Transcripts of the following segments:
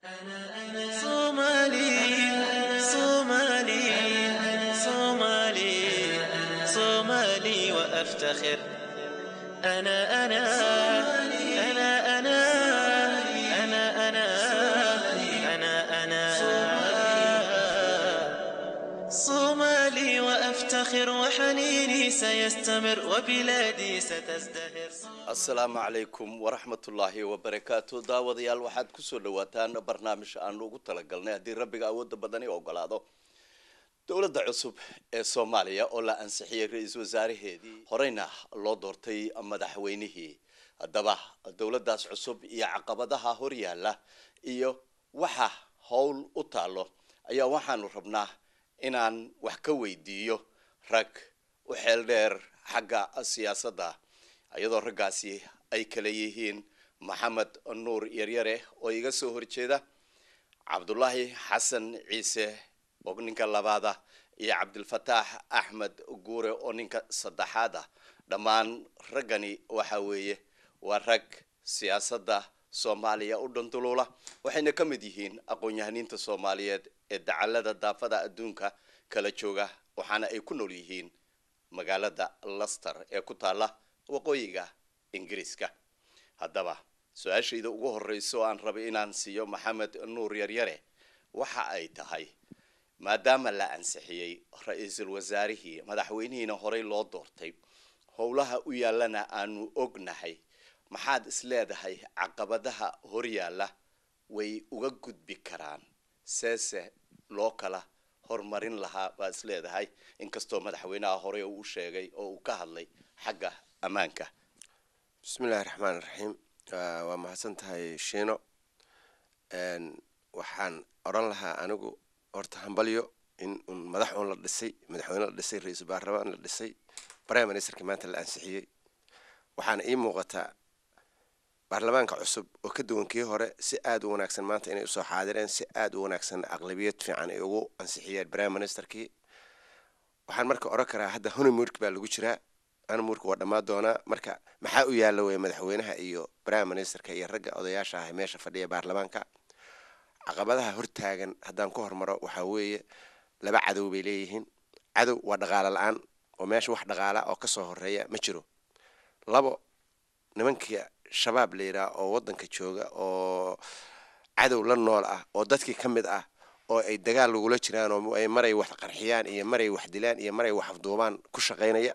صومالي صومالي صومالي صومالي وأفتخر أنا أنا أنا أنا أنا أنا أنا أنا صومالي وأفتخر وحنيني سيستمر وبلادي ستزدهر. السلام عليكم ورحمة الله وبركاته. داوديال waxaad ku soo dhawaataan barnaamij aan ugu talagalnay hadii Rabbiga awood badan oo ogolaado dawladda cusub ee Soomaaliya oo la ansixiyay ra'iisul wasaaraheedii horeyna loo doortay madaxweynihii. Haddaba dawladdaas cusub iyo caqabadaha hor yaala iyo waxa hawl u taalo ayaa waxaanu rabnaa inaan wax ka weydiiyo rag u xeel dheer xagga siyaasadda ayadoo raggaasi ay kala yihiin Maxamed Nuur Yaryare oo iga soo horjeeda, Cabdullaahi Xasan Ciise oo ninka labaad ah, iyo Cabdilfataax Axmed Guure oo ninka saddexaad ah. Dhammaan raggani waxa weeye waa rag siyaasadda Soomaaliya u dhantulula waxayna ka mid yihiin aqoon-yahaniinta Soomaaliyeed ee dacallada daafada adduunka kala jooga waxaana ay ku nool yihiin magaalada Leicester ee ku taala waqooyiga Ingiriiska. Haddaba su'aashayda ugu horeyso aan rabay inaan siiyo Maxamed Nuur Yaryare waxa ay tahay maadaama la ansixiyay ra'iisul wasaarihii madaxweynihiina horey loo doortay howlaha u yaalana aanu ognahay maxaad isleedahay caqabadaha hor yaala way uga gudbi karaan seese loo kala hormarin lahaa baa isleedahay inkastoo madaxweynaha hore uu sheegay oo uu ka hadlay xagga ammaanka. bismillahir rahmaanir rahiim. waa mahadsantahay Shiino. waxaan oran lahaa anigu horta hambalyo in madaxweyne la dhisay ra'iisul baarlamaan la dhisay prime ministerka maanta la ansixiyay. waxaan ii muuqataa baarlamaanka cusub oo ka duwan kii hore si aad u wanaagsan maanta inay soo xaadireen si aad u wanaagsan aqlabiyad fiican ay ugu ansixiyeen prime ministerkii. waxaan marka oran karaa hadda honeymoon baa lagu jiraa, honeymoonku waa dhamaan doonaa. marka maxaa u yaala way madaxweynaha iyo prime ministerka iyo ragga odayaasha ah meesha fadhiya baarlamaanka caqabadaha hortaagan haddaan ku hormaro waxa weeye laba cadow bay leeyihiin. cadow waa dhaqaale la'aan oo meesha wax dhaqaala oo ka soo horeeya ma jiro. labo nimankii shabaab leeyahay oo wadanka jooga oo cadow la nool ah oo dadkii ka mid ah oo ay dagaal lagula jiraan oo ay maray wax qarxiyaan iyo maray wax dilaan iyo maray wax afduubaan ku shaqeynaya.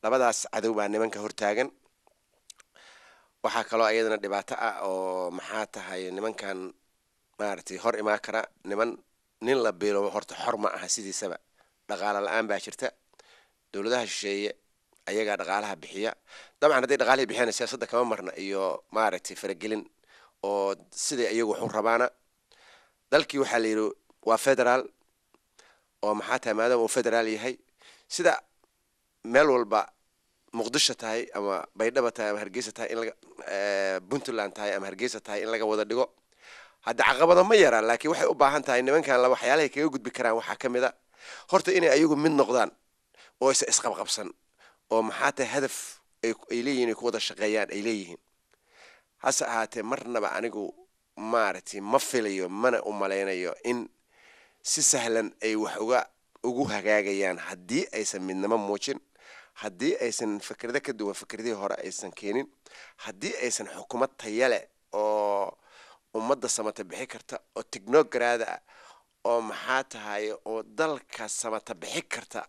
labadaas cadow baa nimanka hortaagan. waxa kale oo ayadana dhibaato ah oo maxaa tahay nimankan maartay hor imaan kara nin la beelo horta xor ma aha sidiisaba. dhaqaale la'aan baa jirta. dawladaha shisheeye ayaga dhaqaalaha bixiya. dabcan haday dhaqaalaha bixiyaan siyaasadda kama marna iyo maartay faragelin oo sida iyagu wax u rabaana. dalkii waxa la yiri waa federal oo maxaa tahay maadaama uu federal yahay sida meel walba muqdisho tahay ama baydhabo tahay ama hargeysa tahay in laga puntland tahay ama hargeysa tahay in laga wada dhigo. hadda caqabado ma yara laakiin waxay u baahan tahay nimankan laba waxyaalaha kaga gudbi karaan waxaa ka mid ah horta inay ayagu mid noqdaan oo isqabqabsan oo maxaa tahay hadaf ay leeyihiin ku wada shaqeeyaan ay leeyihiin. hase ahaatee marnaba anigu maartay ma filayo mana u maleynayo in si sahlan ay wax ugu hagaagayaan haddii aysan midnimo muujin, haddii aysan fikrado ka duwan fikradii hore aysan keenin, haddii aysan xukuumad tayo leh oo ummadda samata bixi karta oo technocrat ah oo maxaa tahay oo dalka samata bixi karta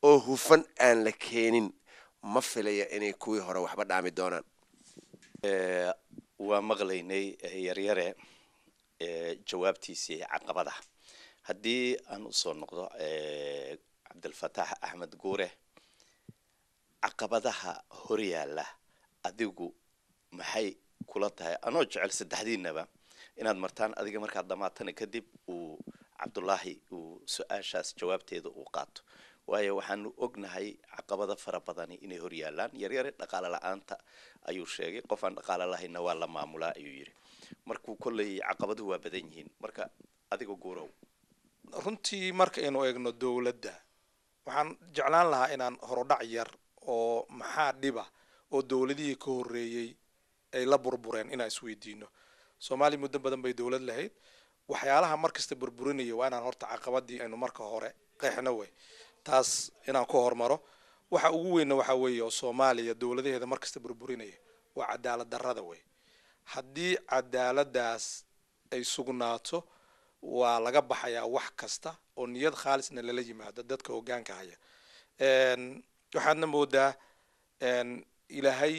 oo hufan aan la keenin ma filayo inay kuwii hore waxba dhaami doonaan. waa maqlaynay Yaryare jawaabtiisii caqabadaha. haddii aan u soo noqdo Cabdilfataax Axmed Guure caqabadaha hor yaala adigu maxay kula tahay anoo jecel saddexdiinaba inaad martaan adiga markaad dhamaatana kadib uu Cabdullaahi uu su'aashaas jawaabteeda uu qaato waayo waxaanu ognahay caqabada fara badan inay hor yaalaan. Yaryare dhaqaale la'aanta ayuu sheegay qof aan dhaqaale lahayn waa la maamulaa ayuu yiri. markuu kolley caqabaduhu waa badan yihiin. marka adiga Guurow runtii marka aynu eegno dawladda waxaan jeclaan lahaa inaan horodhac yar oo maxaa dhiba oo dawladihii ka horeeyay ay la burbureen inaan isweydiino. soomaaliya muddo badan bay dowlad lahayd waxyaalaha markasta burburinaya waa inaan horta caqabadii aynu marka hore qeexno wey taas inaan ku hormaro waxa ugu weynna waxa weeye oo soomaaliya dowladaheeda markasta burburinaya waa cadaalad darrada wey haddii cadaaladaas ay sugnaato waa laga baxayaa wax kasta oo niyad khaalisna lala yimaado dadka hoggaanka haya waxaadna moodaa ilaahay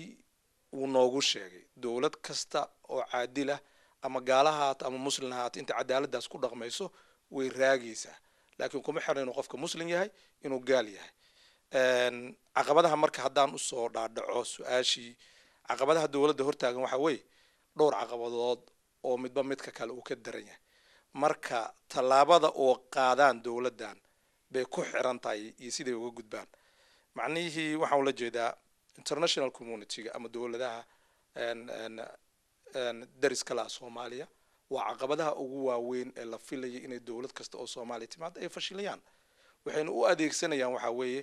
uu noogu sheegay dowlad kasta oo caadilah ama gaala haato ama muslim haato inta cadaaladaas ku dhaqmayso way raagaysaa laakiin kuma xiran inuu qofka muslim yahay inuu gaal yahay caqabadaha marka haddaan usoo dhaadhaco su-aashii caqabadaha dowladda hortaagan waxa weeye dhowr caqabadood oo midba midka kale uu ka daran yahay marka tallaabada oo qaadaan dowladdan bay ku xiran tahay iyo siday uga gudbaan macnihii waxaan ula jeedaa international community-ga ama dowladaha dariska laha soomaaliya waa caqabadaha ugu waaweyn ee la filayay inay dowlad kasta oo soomaaliya timaado ay fashilayaan waxayna u adeegsanayaan waxaa weeye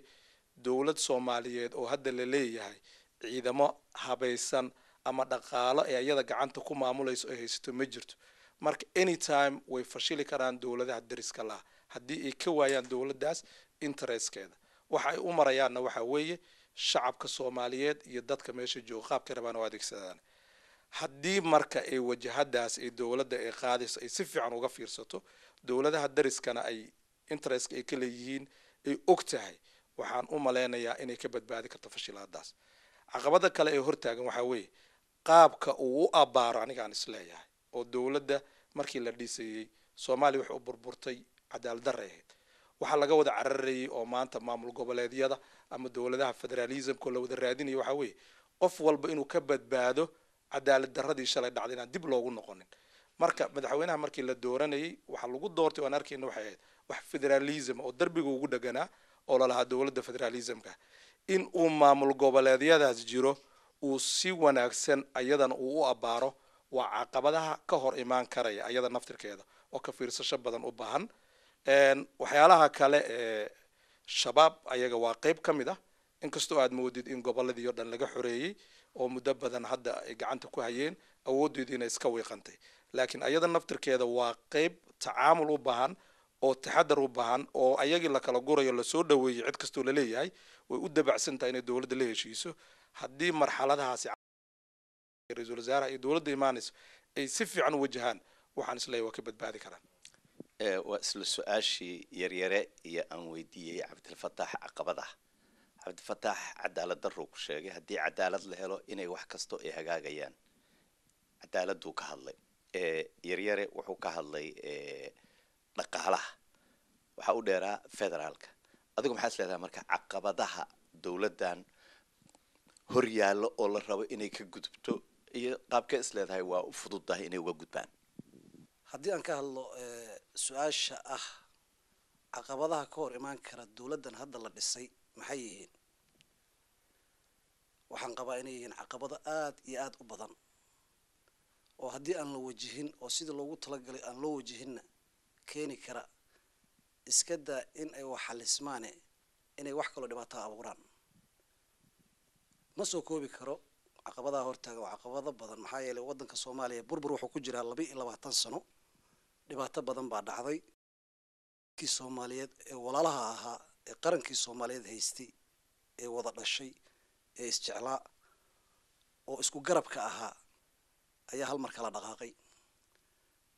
dowlad soomaaliyeed oo hadda la leeyahay ciidamo habaysan ama dhaqaalo ee iyada gacanta ku maamulayso ay haysato ma jirto marka anytime way fashili karaan dowladaha dariska laha haddii ay ka waayaan dowladdaas interestkeeda waxa ay u marayaanna waxaa weeye shacabka soomaaliyeed iyo dadka meesha jooga qaabkay rabaan oo adeegsadaan haddii marka ay wajahadaas ay dowladda ay qaadayso ay si fiican uga fiirsato dowladaha dariskana ay interestka ay ka leeyihiin ay og tahay waxaan u maleynayaa inay ka badbaadi karto fashilaadaas caqabada kale ee hortaagan waxaa weeye qaabka uu u abaaro anigaan isleeyahay oo dowladda markii la dhisayey soomaaliya waxay u burburtay cadaalad darray ahayd waxaa laga wada cararayay oo maanta maamul goboleedyada ama dowladaha federalismka oo la wada raadinaya waxaa weeye qof walba inuu ka badbaado cadaalad darradii shalay dhacday inaan dib loogu noqonin marka madaxweynaha markii la dooranayay waxaa lagu doortay waan arkayna waxay ahayd wax federalism oo darbiga ugu dhaganaa oo lalahaa dowladda federalismka in uu maamul goboleedyadaas jiro uu si wanaagsan ayadana uu u abaaro waa caqabadaha ka hor imaan karaya ayada naftirkeeda oo ka fiirsasho badan u baahan waxyaalaha kale ee shabaab ayaga waa qayb ka mid ah inkastoo aad moodid in goboladii oo dhan laga xoreeyey oo muddo badan hadda ay gacanta ku hayeen awoodeediina iska wiiqantay laakiin ayada naftirkeeda waa qayb tacaamul u baahan oo taxadar u baahan oo ayagii la kala gurayo lasoo dhaweeyey cid kastoo la leeyahay way u dabacsan tahay inay dowladda la heshiiso haddii marxaladahaasi ra-iisul wasaaraha iyo dowladda imaanayso ay si fiican u wajahaan waxaan isleeyahay waa ka badbaadi karaan waa isla su-aashii yaryare iyo aan weydiiyey cabdilfataax caqabadaha cabdilfataax cadaalad darruu ku sheegay haddii cadaalad la helo inay wax kasto ay hagaagayaan cadaaladuu ka hadlay yaryare wuxuu ka hadlay dhaqaalaha waxaa u dheeraa federaalka adigu maxaa is leedahay marka caqabadaha dowladdan hor yaallo oo la rabo inay ka gudubto iyo qaabkee is leedahay waa u fududdahay inay uga gudbaan haddii aan ka hadlo su-aasha ah caqabadaha ka hor imaan kara dowladdan hadda la dhisay maxay yihiin waxaan qabaa inay yihiin caqabado aad iyo aad u badan oo haddii aan la wajihin oo sidii loogu talagalay aan loo wajihinna keeni kara iska daa in ay wax xalismaane inay wax kaloo dhibaataa abuuraan ma soo koobi karo caqabadaha hortaaga waa caqabado badan maxaa yeelay waddanka soomaaliya burbur wuxuu ku jiraa 22 sano dhibaato badan baa dhacday kii soomaaliyeed ee walaalaha ahaa ee qarankii soomaaliyeed haystay ee wada dhashay ee isjeclaa oo isku garabka ahaa ayaa hal mar kala dhaqaaqay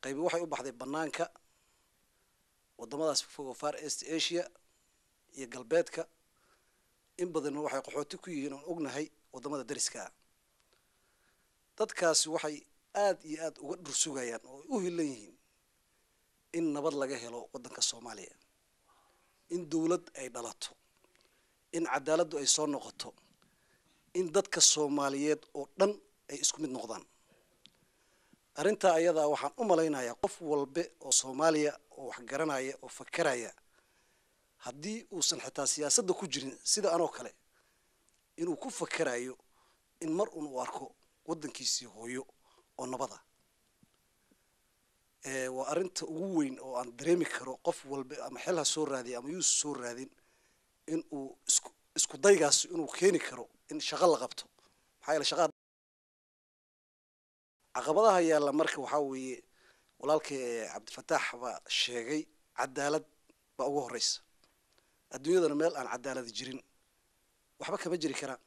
qaybi waxay u baxday bannaanka waddamadaas fog far east asia iyo galbeedka in badan waxay qaxooti ku yihiin oo ognahay waddamada dariska ah dadkaasi waxay aad iyo aad uga dhursugayaan oo u hilan yihiin in nabad laga helo waddanka soomaaliya in dowlad ay dhalato in cadaaladdu ay soo noqoto in dadka soomaaliyeed oo dhan ay isku mid noqdaan arrintaa ayadaa waxaan u malaynayaa qof walbe oo soomaaliya oo wax garanaya oo fakaraya haddii uusan xitaa siyaasadda ku jirin sida anoo kale inuu ku fakarayo in mar uun uu arko waddankiisii hooyo oo nabada waa arrinta ugu weyn oo aan dareemi karo qof walba ama xel ha soo raadiya ama yuusa soo raadin in uu isku daygaas inuu keeni karo in shaqo la qabto maxaa yeele shaqada caqabadaha yaalla marka waxaa weeye walaalkii cabdifataax baa sheegay cadaalad baa ugu horreysa adduunyadana meel aan cadaalad jirin waxba kama jiri karaan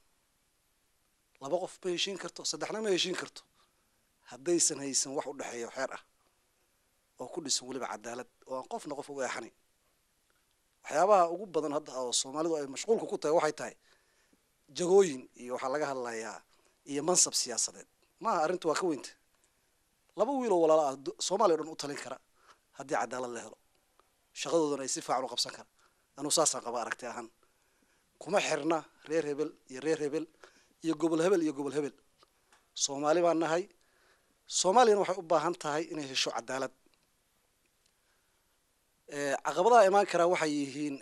laba qof ma heshiin karto saddexna ma heshiin karto haddaysan haysan wax u dhexeeya xeer ah oo ku dhisan weliba cadaalad oo aan qofna qof uga eexanayn waxyaabaha ugu badan hadda oo soomaalidu ay mashquulka ku tahay waxay tahay jagooyin iyo waxaa laga hadlayaa iyo mansab siyaasadeed maaha arrintu waa ka weynta laba wiiloo walaala ah soomaaliya o dhan u talin kara haddii cadaalad la helo shaqadoodana ay si fiican u qabsan kara anuu saasaan qaba aragti ahaan kuma xirna reer hebel iyo reer hebel iyo gobol hebel iyo gobol hebel soomaali baan nahay soomaaliyana waxay u baahan tahay inay hesho cadaalad caqabadaha imaan karaa waxay yihiin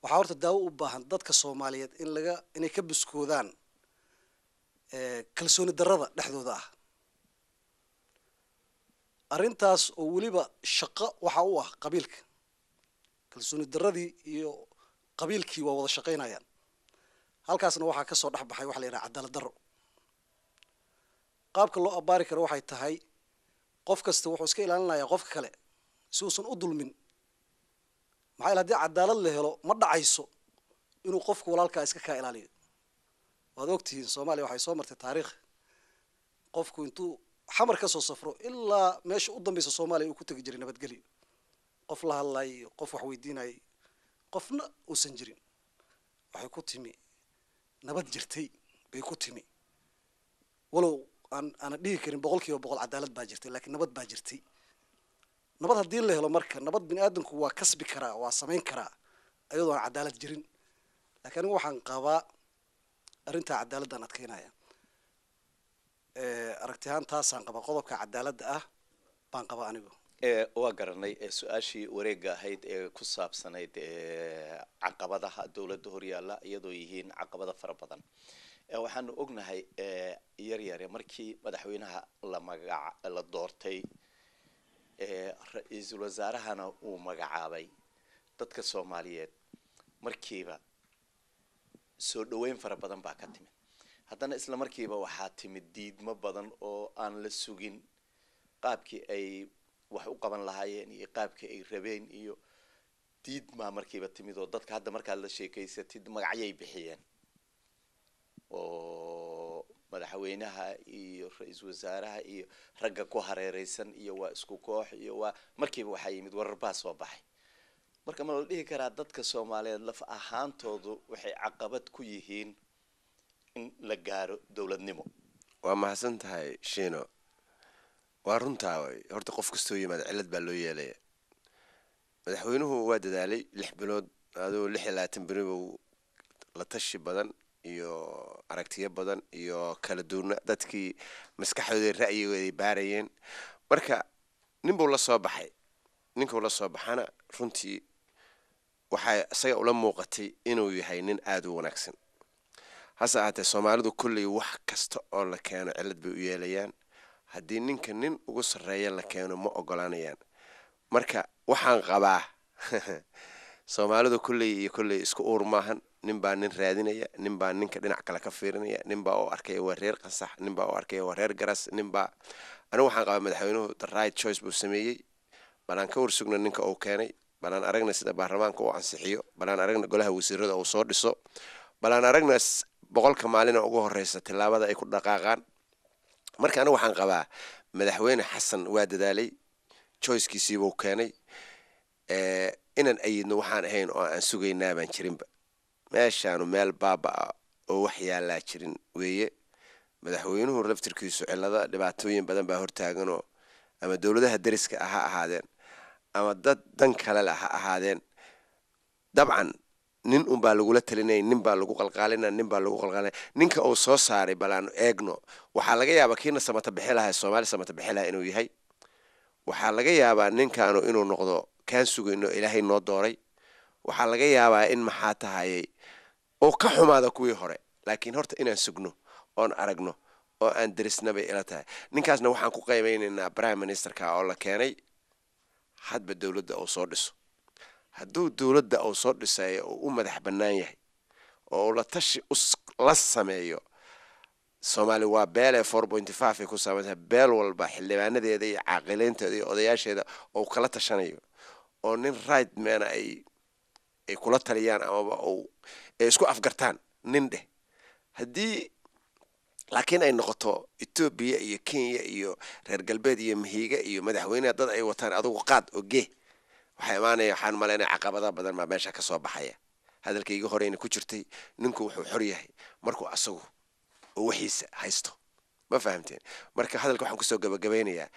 waxaa horta daawo u baahan dadka soomaaliyeed inay ka buskoodaan kalsooni darrada dhexdooda ah arrintaas oo weliba shaqo waxa u ah qabiilka kalsooni darradii iyo qabiilkii waa wada shaqaynayaan halkaasna waxaa ka soo dhex baxay waxa la yidhaha cadaalad darro qaabka loo abbaari karo waxay tahay qof kasta wuxuu iska ilaalinayaa qofka kale si uusan u dulmin maxaa yeele haddii cadaalad la helo ma dhacayso inuu qofka walaalkaa iska kaa ilaaliyo waad ogtihiin soomaaliya waxay soo martay taariikh qofku intuu xamar ka soo safro ilaa meesha u dambaysa soomaaliya uu ku tegi jiray nabadgelyo qof la hadlayo qof wax weydiinayay qofna uusan jirin waxay ku timi nabad jirtay bay ku timi walow aan dhihi karin 100% cadaalad baa jirtay laakiin nabad baa jirtay nabad haddii la helo marka nabad bini aadamku waa kasbi karaa waa samayn karaa iyadoo aan cadaalad jirin laakiin anigu waxaan qabaa arrinta cadaaladdan adkeynaya aragti ahaan taasaan qabaa qodobka cadaaladda ah baan qabaa anigu waa garanay su-aashii wareegga ahayd ee ku saabsanayd caqabadaha dowladda horyaalla iyadoo yihiin caqabado fara badan waxaanu ognahay yaryare markii madaxweynaha la doortay ra-iisul wasaarahana uu magacaabay dadka soomaaliyeed markiiba soo dhaweyn fara badan baa ka timid haddana isla markiiba waxaa timid diidmo badan oo aan la sugin qaabkii ay wax u qaban lahaayeen iyo qaabkii ay rabeen iyo diidmaa markiiba timid oo dadka hadda markaad la sheekaysatid magacyay bixiyeen oo madaxweynaha iyo ra-iisul wasaaraha iyo ragga ku hareereysan iyo waa isku koox iyo waa markiiba waxaa yimid warar baa soo baxay marka ma la dhihi karaa dadka soomaaliyeed laf ahaantoodu waxay caqabad ku yihiin in la gaaro dowladnimo waa mahadsan tahay shiino waa runtaa way horta qof kastoo yimaada cilad baa loo yeelaya madaxweynuhu waa dadaalay 6 bilood adoo 26 beri buu la tashi badan iyo aragtiyo badan iyo kala duwana dadkii maskaxdooda ra'yigooda ay baarayeen marka ninbuu la soo baxay ninkuu la soo baxana runtii waxay isaga ula muuqatay inuu yahay nin aad u wanaagsan hase ahaatee soomaalidu kulley wax kasta oo la keeno cilad bay u yeelayaan haddii ninka nin ugu sarreeya la keeno ma ogolaanayaan marka waxaan qabaa soomaalidu kulley iyo kulley isku uur maahan ninbaa nin raadinaya ninbaa ninka dhinac kale ka fiirinaya ninbaa oo arkaya waa reer qansax ninbaa oo arkaya waa reer garas ninbaa anigu waxaan qabaa madaxweynuhu the right choice buu sameeyey balaan ka warsugna ninka uu keenay balaan aragna sida baarlamaanka uu ansixiyo balaan aragna golaha wasiirada uu soo dhiso balaan aragna 100 maalin ugu horeysa tilaabada ay ku dhaqaaqaan marka anigu waxaan qabaa madaxweyne xasan waa dadaalay choicekiisii buu keenay inaan ayidno waxaan ahayn oo aan sugaynaa baan jirinba meeshaanu meel baaba oo wax yaalaa jirin weeye madaxweynuhu laftirkiisu cilada dhibaatooyin badan baa hortaaganoo ama dowladaha dariska ha ahaadeen ama dad dan kale ha ahaadeen dabcan nin un baa lagula talinay nin baa lagu qalqaalinaa ninka uu soo saaray balaanu eegno waxaa laga yaabaa kiina samata bixi lahaa Soomaali samata bixi lahaa inuu yahay waxaa laga yaabaa ninkaanu inuu noqdo kaan sugayno ilaahay noo dooray waxaa laga yaabaa in maxaa tahay oo ka xumaada kuwii hore laakiin horta inaan sugno oon aragno oo aan darisnaba ila tahay ninkaasna waxaan ku qiimeynaynaa prime ministerka oo la keenay hadba dawladda oo soo dhiso hadduu dawladda oo soo dhisay oo u madax bannaan yahay oo la tashi la sameeyo soomaali waa beele 4.5 ay ku saamaysaa beel walba xildhibaanadeeda iyo caaqileynteeda iyo odayaasheeda oo kala tashanayo oo nin right man ay kula taliyaan amaba ay isku afgartaan nin dheh haddii laakiin ay noqoto Ethiopia iyo Kenya iyo reer galbeed iyo Mahiga iyo madaxweynaha dad ay wataan adigu qaad oo gee waxay imaanayaan waxaan maleynaa caqabadaha badan ma meesha ka soo baxaya hadalkayga horeyna ku jirtay ninku wuxuu xor yahay markuu asagu oo wixiisa haysto ma fahamteen marka hadalka waxaan ku soo gabagabeynayaa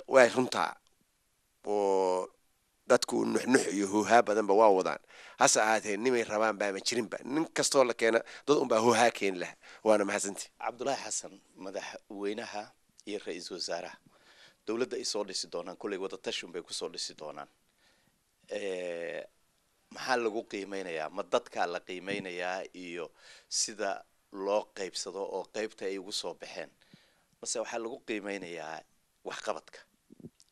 way runta oo dadku nuxnux iyo hooha badan ba waa wadaan hasa ahaatee nimay rabaan baa ma jirinba nin kastoo la keena dad un baa hooha keen leh waana mahadsantii cabdullaahi xasan madaxweynaha iyo ra'iisul wasaaraha dowladda ay soo dhisi doonaan kulay wada tashin bay ku soo dhisi doonaan maxaa lagu qiimeynayaa ma dadka la qiimeynayaa iyo sida loo qaybsado oo qaybta ay ugu soo baxeen mase waxaa lagu qiimeynayaa waxqabadka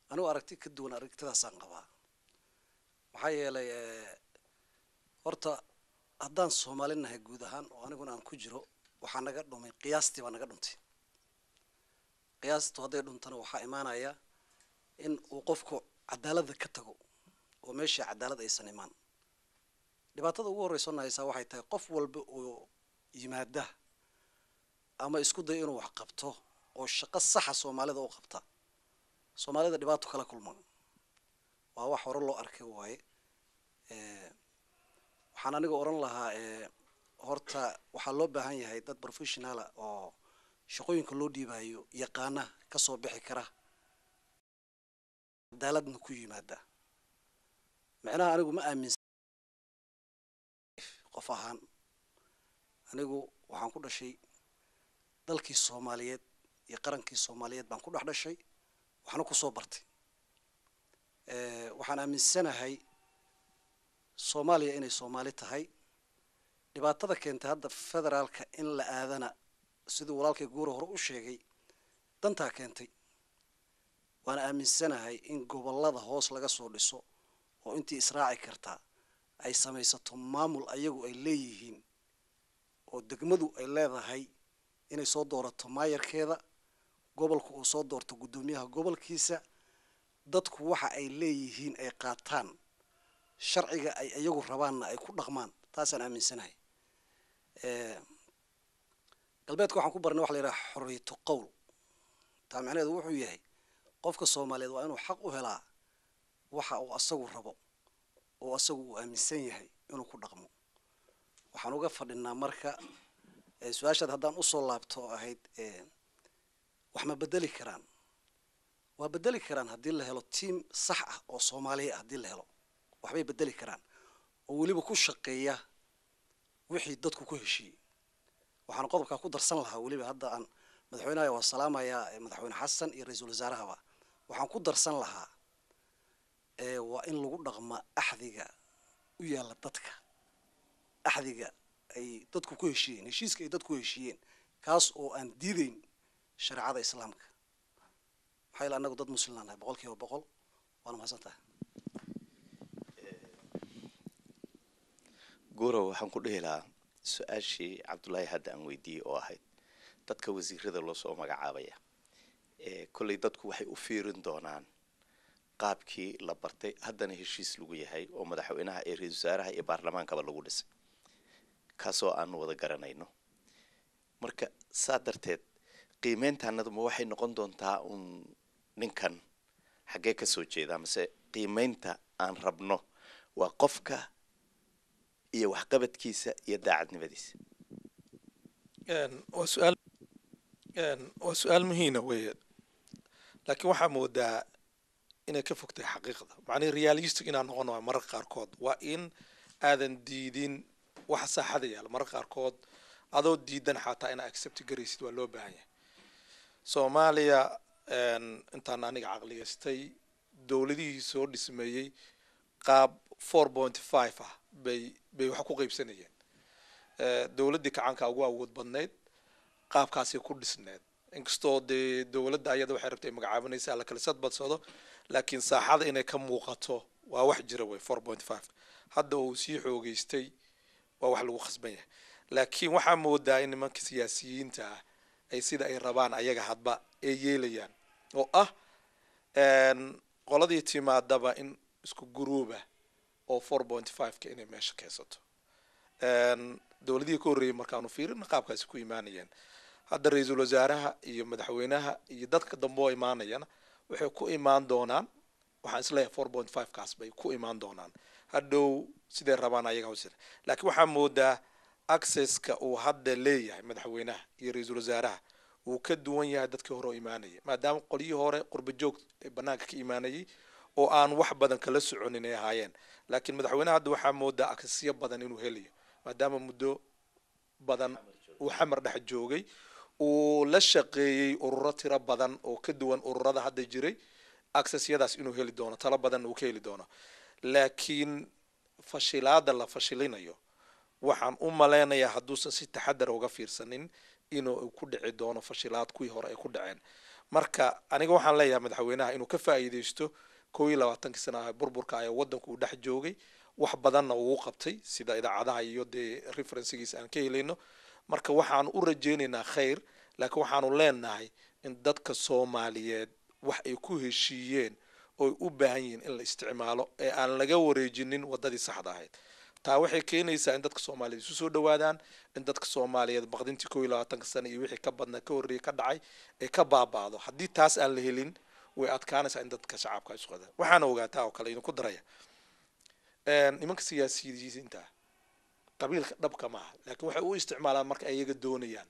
anigu aragti ka duwan aragtidaasaan qabaa maxaa yeelay horta haddaan Soomaali nahay guud ahaan oo aniguna aan ku jiro waxaa naga dhumay qiyaastii baa naga dhuntay qiyaastu hadday dhuntana waxaa imaanaya in uu qofku cadaaladda ka tago oo meesha cadaalad aysan imaan dhibaatada ugu horeysa haysaa waxay tahay qof walba oo yimaada ama isku day inuu wax qabto oo shaqo sax ah Soomaalida u qabta Soomaalida dhibaato kala kulmaan waa wax hore loo arkay waaye waxaan aniga oran lahaa horta waxaa loo baahan yahay dad professional oo shaqooyinka loo dhiibayo yaqaana ka soo bixi kara cadaaladna ku yimaada macnaha anigu ma aaminsan qof ahaan anigu waxaan ku dhashay dalkii Soomaaliyeed iyo qarankii Soomaaliyeed baan ku dhashay waxna ku soo bartay waxaan aaminsanahay Soomaaliya inay Soomaali tahay dhibaatada keentay hadda federaalka in la aadana sidoo walaalkay guur hore u sheegay dantaa keentay waan aaminsanahay in gobolada hoos laga soo dhiso oo intii israaci karta ay samaysato maamul ayagu ay leeyihiin oo degmadu ay leedahay inay soo doorato maayarkeeda gobolku uu soo doorto gudoomiyaha gobolkiisa dadku waxa ay leeyihiin ay qaataan sharciga ay ayagu rabaanna ay ku dhaqmaan taasaan aaminsanahay galbeedka waxaan ku barnay wax la yiraahdo xorriyatu qowl taa macnaheedu wuxuu yahay qofka Soomaaliyeed waa inuu xaq u helaa waxa uu asagu rabo oo asagu uu aaminsan yahay inuu ku dhaqmo waxaan uga fadhinaa marka su'aashaad haddaan u soo laabto ahayd wax ma bedeli karaan waa bedeli karaan haddii la helo team sax ah oo Soomaali ah haddii la helo waxbay bedeli karaan oo waliba ku shaqeeya wixii dadku ku heshiiyay waxaan qodobka ku darsan lahaa waliba hadda aan madaxweynaha waa salaamaya madaxweyne xasan iyo ra'iisul wasaaraha waxaan ku darsan lahaa waa in lagu dhaqma axdiga u yaala dadka axdiga ay dadku ku heshiiyeen heshiiska ay dadku heshiiyeen kaas oo aan diideyn shariicada islaamka maxay la anagu dad muslimaan ah 100% waana mahadsantahay guuro waxaan ku dhihi lahaa su-aashii cabdullaahi hadda aan weydiiyey oo ahayd dadka wasiirada loo soo magacaabaya kolley dadku waxay u fiirin doonaan qaabkii la bartay haddana heshiis lagu yahay oo madaxweynaha iyo ra'iisul wasaaraha iyo baarlamaankaba lagu dhisay kaasoo aan wada garanayno marka saa darteed qiimeyntaanadu ma waxay noqon doontaa ninkan xaggee ka soo jeedaa mase qiimeynta aan rabno waa qofka iyo waxqabadkiisa iyo daacadnimadiisa waa su'aal muhiim ah weeye laakiin waxaa moodaa inay ka fogtay xaqiiqda macnaheedu realistic inaan noqono mararka qaarkood waa in aadan diidin waxa saaxada yaala mararka qaarkood adoo diidan xataa inaad accept garaysid waa loo baahan yahay Soomaaliya intaan aniga caqliyeystay dowladihii soo dhismeeyay qaab 4.5 ah bay wax ku qaybsanayeen dowladii kacanka ugu awood badneyd qaabkaasi ku dhisneed inkastoo dowladda ayada waxay rabtay magacaabanaysa la kala sadbadsado laakiin saaxada inay ka muuqato waa wax jira way 4.5 hadda uu sii xoogeystay waa wax lagu khasban yahay laakiin waxaa moodaa in nimanka siyaasiyiinta ah ay sida ay rabaan ayaga hadba ay yeelayaan oo ah qoladii timaadaba in isku guruuba oo 4.5ka inay meesha keensato dowladihii ka horreeyay markaanu fiirina qaabkaasi ku imaanayeen hadda ra-iisul wasaaraha iyo madaxweynaha iyo dadka dambe oo imaanayana waxay ku imaan doonaan waxaan isleeyahay 4.5 kaas bay ku imaan doonaan hadhow sidee rabaan ayaga hawsir laakiin waxaa moodaa accesska uu hadda leeyahay madaxweynaha iyo ra-iisul wasaaraha uu ka duwan yahay dadkii hore oo imaanayay maadaama qolyihii hore qurba joog ee banaanka ka imaanayay oo aan wax badan kala soconin ay ahaayeen laakiin madaxweynaha hadda waxaa moodaa accessyo badan inuu helayo maadaama muddo badan uu xamar dhex joogay uu la shaqeeyey ururo tiro badan oo ka duwan ururada hadda jiray accessyadaas inuu heli doono talo badan uu ka heli doono laakiin fashilaada la fashilinayo waxaan u maleynayaa hadduusan si taxadar uga fiirsanin inuu ku dhici doono fashilaad kuwii hore ay ku dhaceen marka aniga waxaan leeyahay madaxweynaha inuu ka faa'iideysto 21 sano burburka ee wadanku uu dhex joogay wax badanna uu qabtay sida idaacadaha iyo referencegiisa aan ka helayno marka waxaan u rajeynaynaa khayr laakiin waxaanu leenahay in dadka Soomaaliyeed wax ay ku heshiiyeen oo u baahan yihiin in la isticmaalo ee aan laga wareejinin wadadii saxda ahayd taa waxay keenaysaa in dadka Soomaaliyeed isu soo dhawaadaan in dadka Soomaaliyeed baqdintii 21 sano iyo wixii ka badna ka horreeyay ka dhacay ee ka baabaado haddii taas aan la helin way adkaanaysaa in dadka shacabka isku qada waxaana ogaataa oo kale inuu ku daraya nimanka siyaasiyiinta qabiilka dhabka maaha laakiin waxay u isticmaalaan marka ay iyaga doonayaan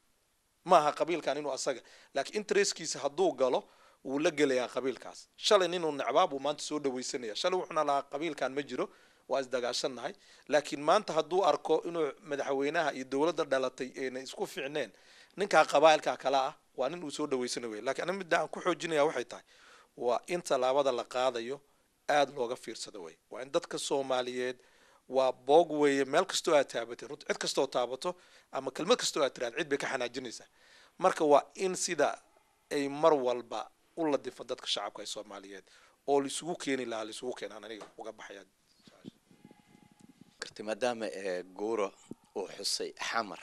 maaha qabiilkan inuu asaga laakiin interestkiisa hadduu galo wuu la gelayaa qabiilkaas shalay inuu nacbaab uu maanta soo dhawaysanaya shalay wuxuuna lahaa qabiilkan ma jiro waa isdagaashanahay laakiin maanta hadduu arko inuu madaxweynaha iyo dowladda dhalatay ayna isku fiicneen ninkaa qabaa'ilka kala ah waa nin uu soo dhawaysanayo laakiin aniga midda aan ku xoojinaya waxay tahay waa in talaabada la qaadayo aad looga fiirsado way waa in dadka Soomaaliyeed waa boog weeye meel kastoo aad taabatay runtii cid kastoo taabato ama kelmad kastoo aad tiraad cid bay ka xanaajinaysaa marka waa in sida ay mar walba u la difan dadka shacabka ee Soomaaliyeed oo la isugu keeni lahaa la isugu keenaan aniga uga baxaya karti maadaama guuro uu xusay xamar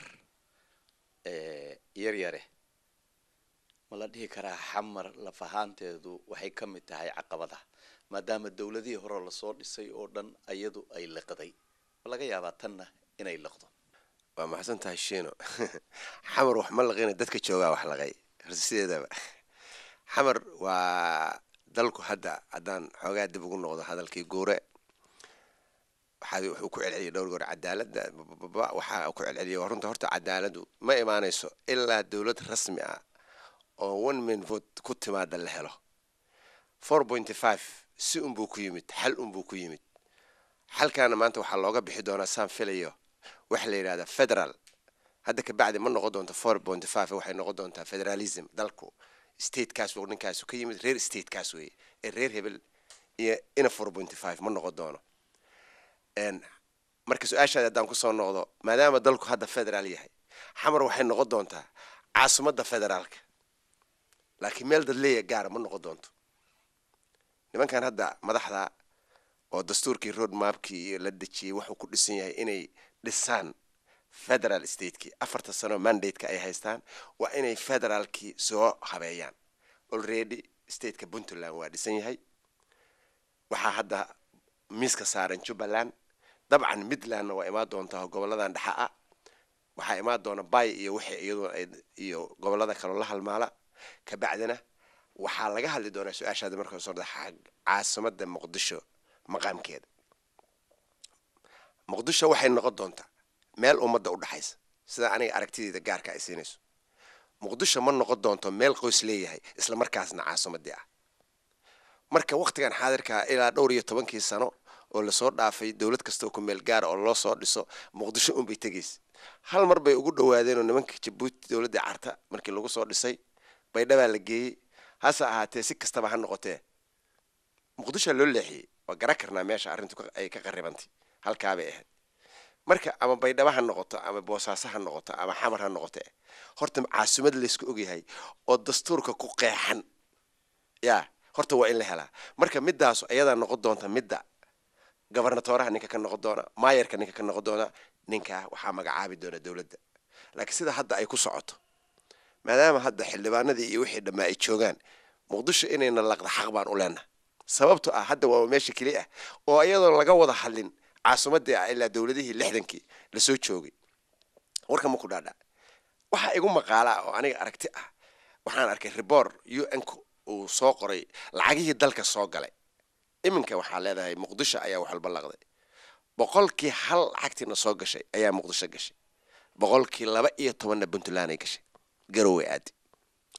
yaryare ma la dhihi karaa xamar lafahaanteedu waxay ka mid tahay caqabadaha maadaama dowladihii hore la soo dhisay oo dhan ayadu ay liqday laga yaabaa tanna inay liqdo waa maxsan tahay sheeno xamar wax ma laqayna dadka joogaa wax laqay sideedaba xamar waa dalku hadda haddaan xoogaa dib ugu noqdo hadalkii guure wuxuu ku celceliyay dhowr goor cadaaladda waxaa ku celceliyay runta horta cadaaladdu ma imaanayso ilaa dowlad rasmi ah oo 1 man vote ku timaada la helo 4.5 si unbuu ku yimid xal unbuu ku yimid xalkaana maanta waxaa looga bixi doonaa saan filayo waxa la yidhahdaa federal hadda ka bacdi ma noqon doonto 4.5 waxay noqon doontaa federalism dalku statekaas uu ninkaasu ka yimid reer statekaas weeye ee reer hebel iyo ina 4.5 ma noqon doono marka su-aashaada haddaan kusoo noqdo maadaama dalku hadda federaal yahay xamar waxay noqon doontaa caasimadda federaalka laakiin meel dad leeya gaara ma noqon doonto nimankan hadda madaxda oo dastuurkii road mapkii iyo la dejiyey wuxuu ku dhisan yahay inay dhisaan federal stateki 4 sano mandate-ka ay haystaan waa inay federaalkii soo habeeyaan already stateka Puntland waa dhisan yahay waxaa hadda miiska saaran Jubbaland dabcan Midland waa imaan doontaa goboladan dhexe ah waxaa imaan doona Bay iyo wixii iyadoo iyo gobolada kale la halmaala ka bacdina waxaa laga hadli doonaa su-aashaada marka soo dhaxay caasimadda Muqdisho maqaamkeeda Muqdisho waxay noqon doontaa meel ummadda u dhaxaysa sida aniga aragtidayda gaarka ay siinayso Muqdisho ma noqon doonto meel qoys leeyahay isla markaasna caasimadii ah marka waqtigan xaadirka ilaa dhowr iyo 10 sano oo la soo dhaafay dawlad kasta oo ku meel gaar oo loo soo dhiso Muqdisho un bay tagays hal mar bay ugu dhawaadeen oo nimanka Djibouti dawladda carta markii lagu soo dhisay bay dhawaa la geeyay hasa ahaatee si kastaba ha noqotee Muqdisho loo leexiyay waa garan karnaa meesha arrintu ay ka qaribantay halkaa bay ahayd marka ama baydhaba ha noqoto ama boosaaso ha noqoto ama xamar ha noqoto horta caasimad la isku ogyahay oo dastuurka ku qeexan yaa horta waa in la helaa marka midaas ayada noqon doonta midda gobernatoraha ninka ka noqon doona maayarka ninka ka noqon doona ninka waxa magacaabi doona dawladda laakiin sida hadda ay ku socoto maadaama hadda xildhibaanadii iyo wixii dhammaa ay joogaan muqdisho inayna laqda xaq baan u leenahay sababto ah hadda waa meesha keli ah oo iyadoon laga wada hadlin caasimadii ah ilaa dowladihii 60kii lasoo joogay warka ma ku dhaadhac waxa igu maqaala oo aniga aragti ah waxaan arkay report UN uu soo qoray lacagihii dalka soo galay iminka waxaa leedahay muqdisho ayaa wax walba laqday boqolkii hal lacagtiina soo gashay ayaa muqdisho gashay boqolkii 12 Puntland ay gashay garowe aadi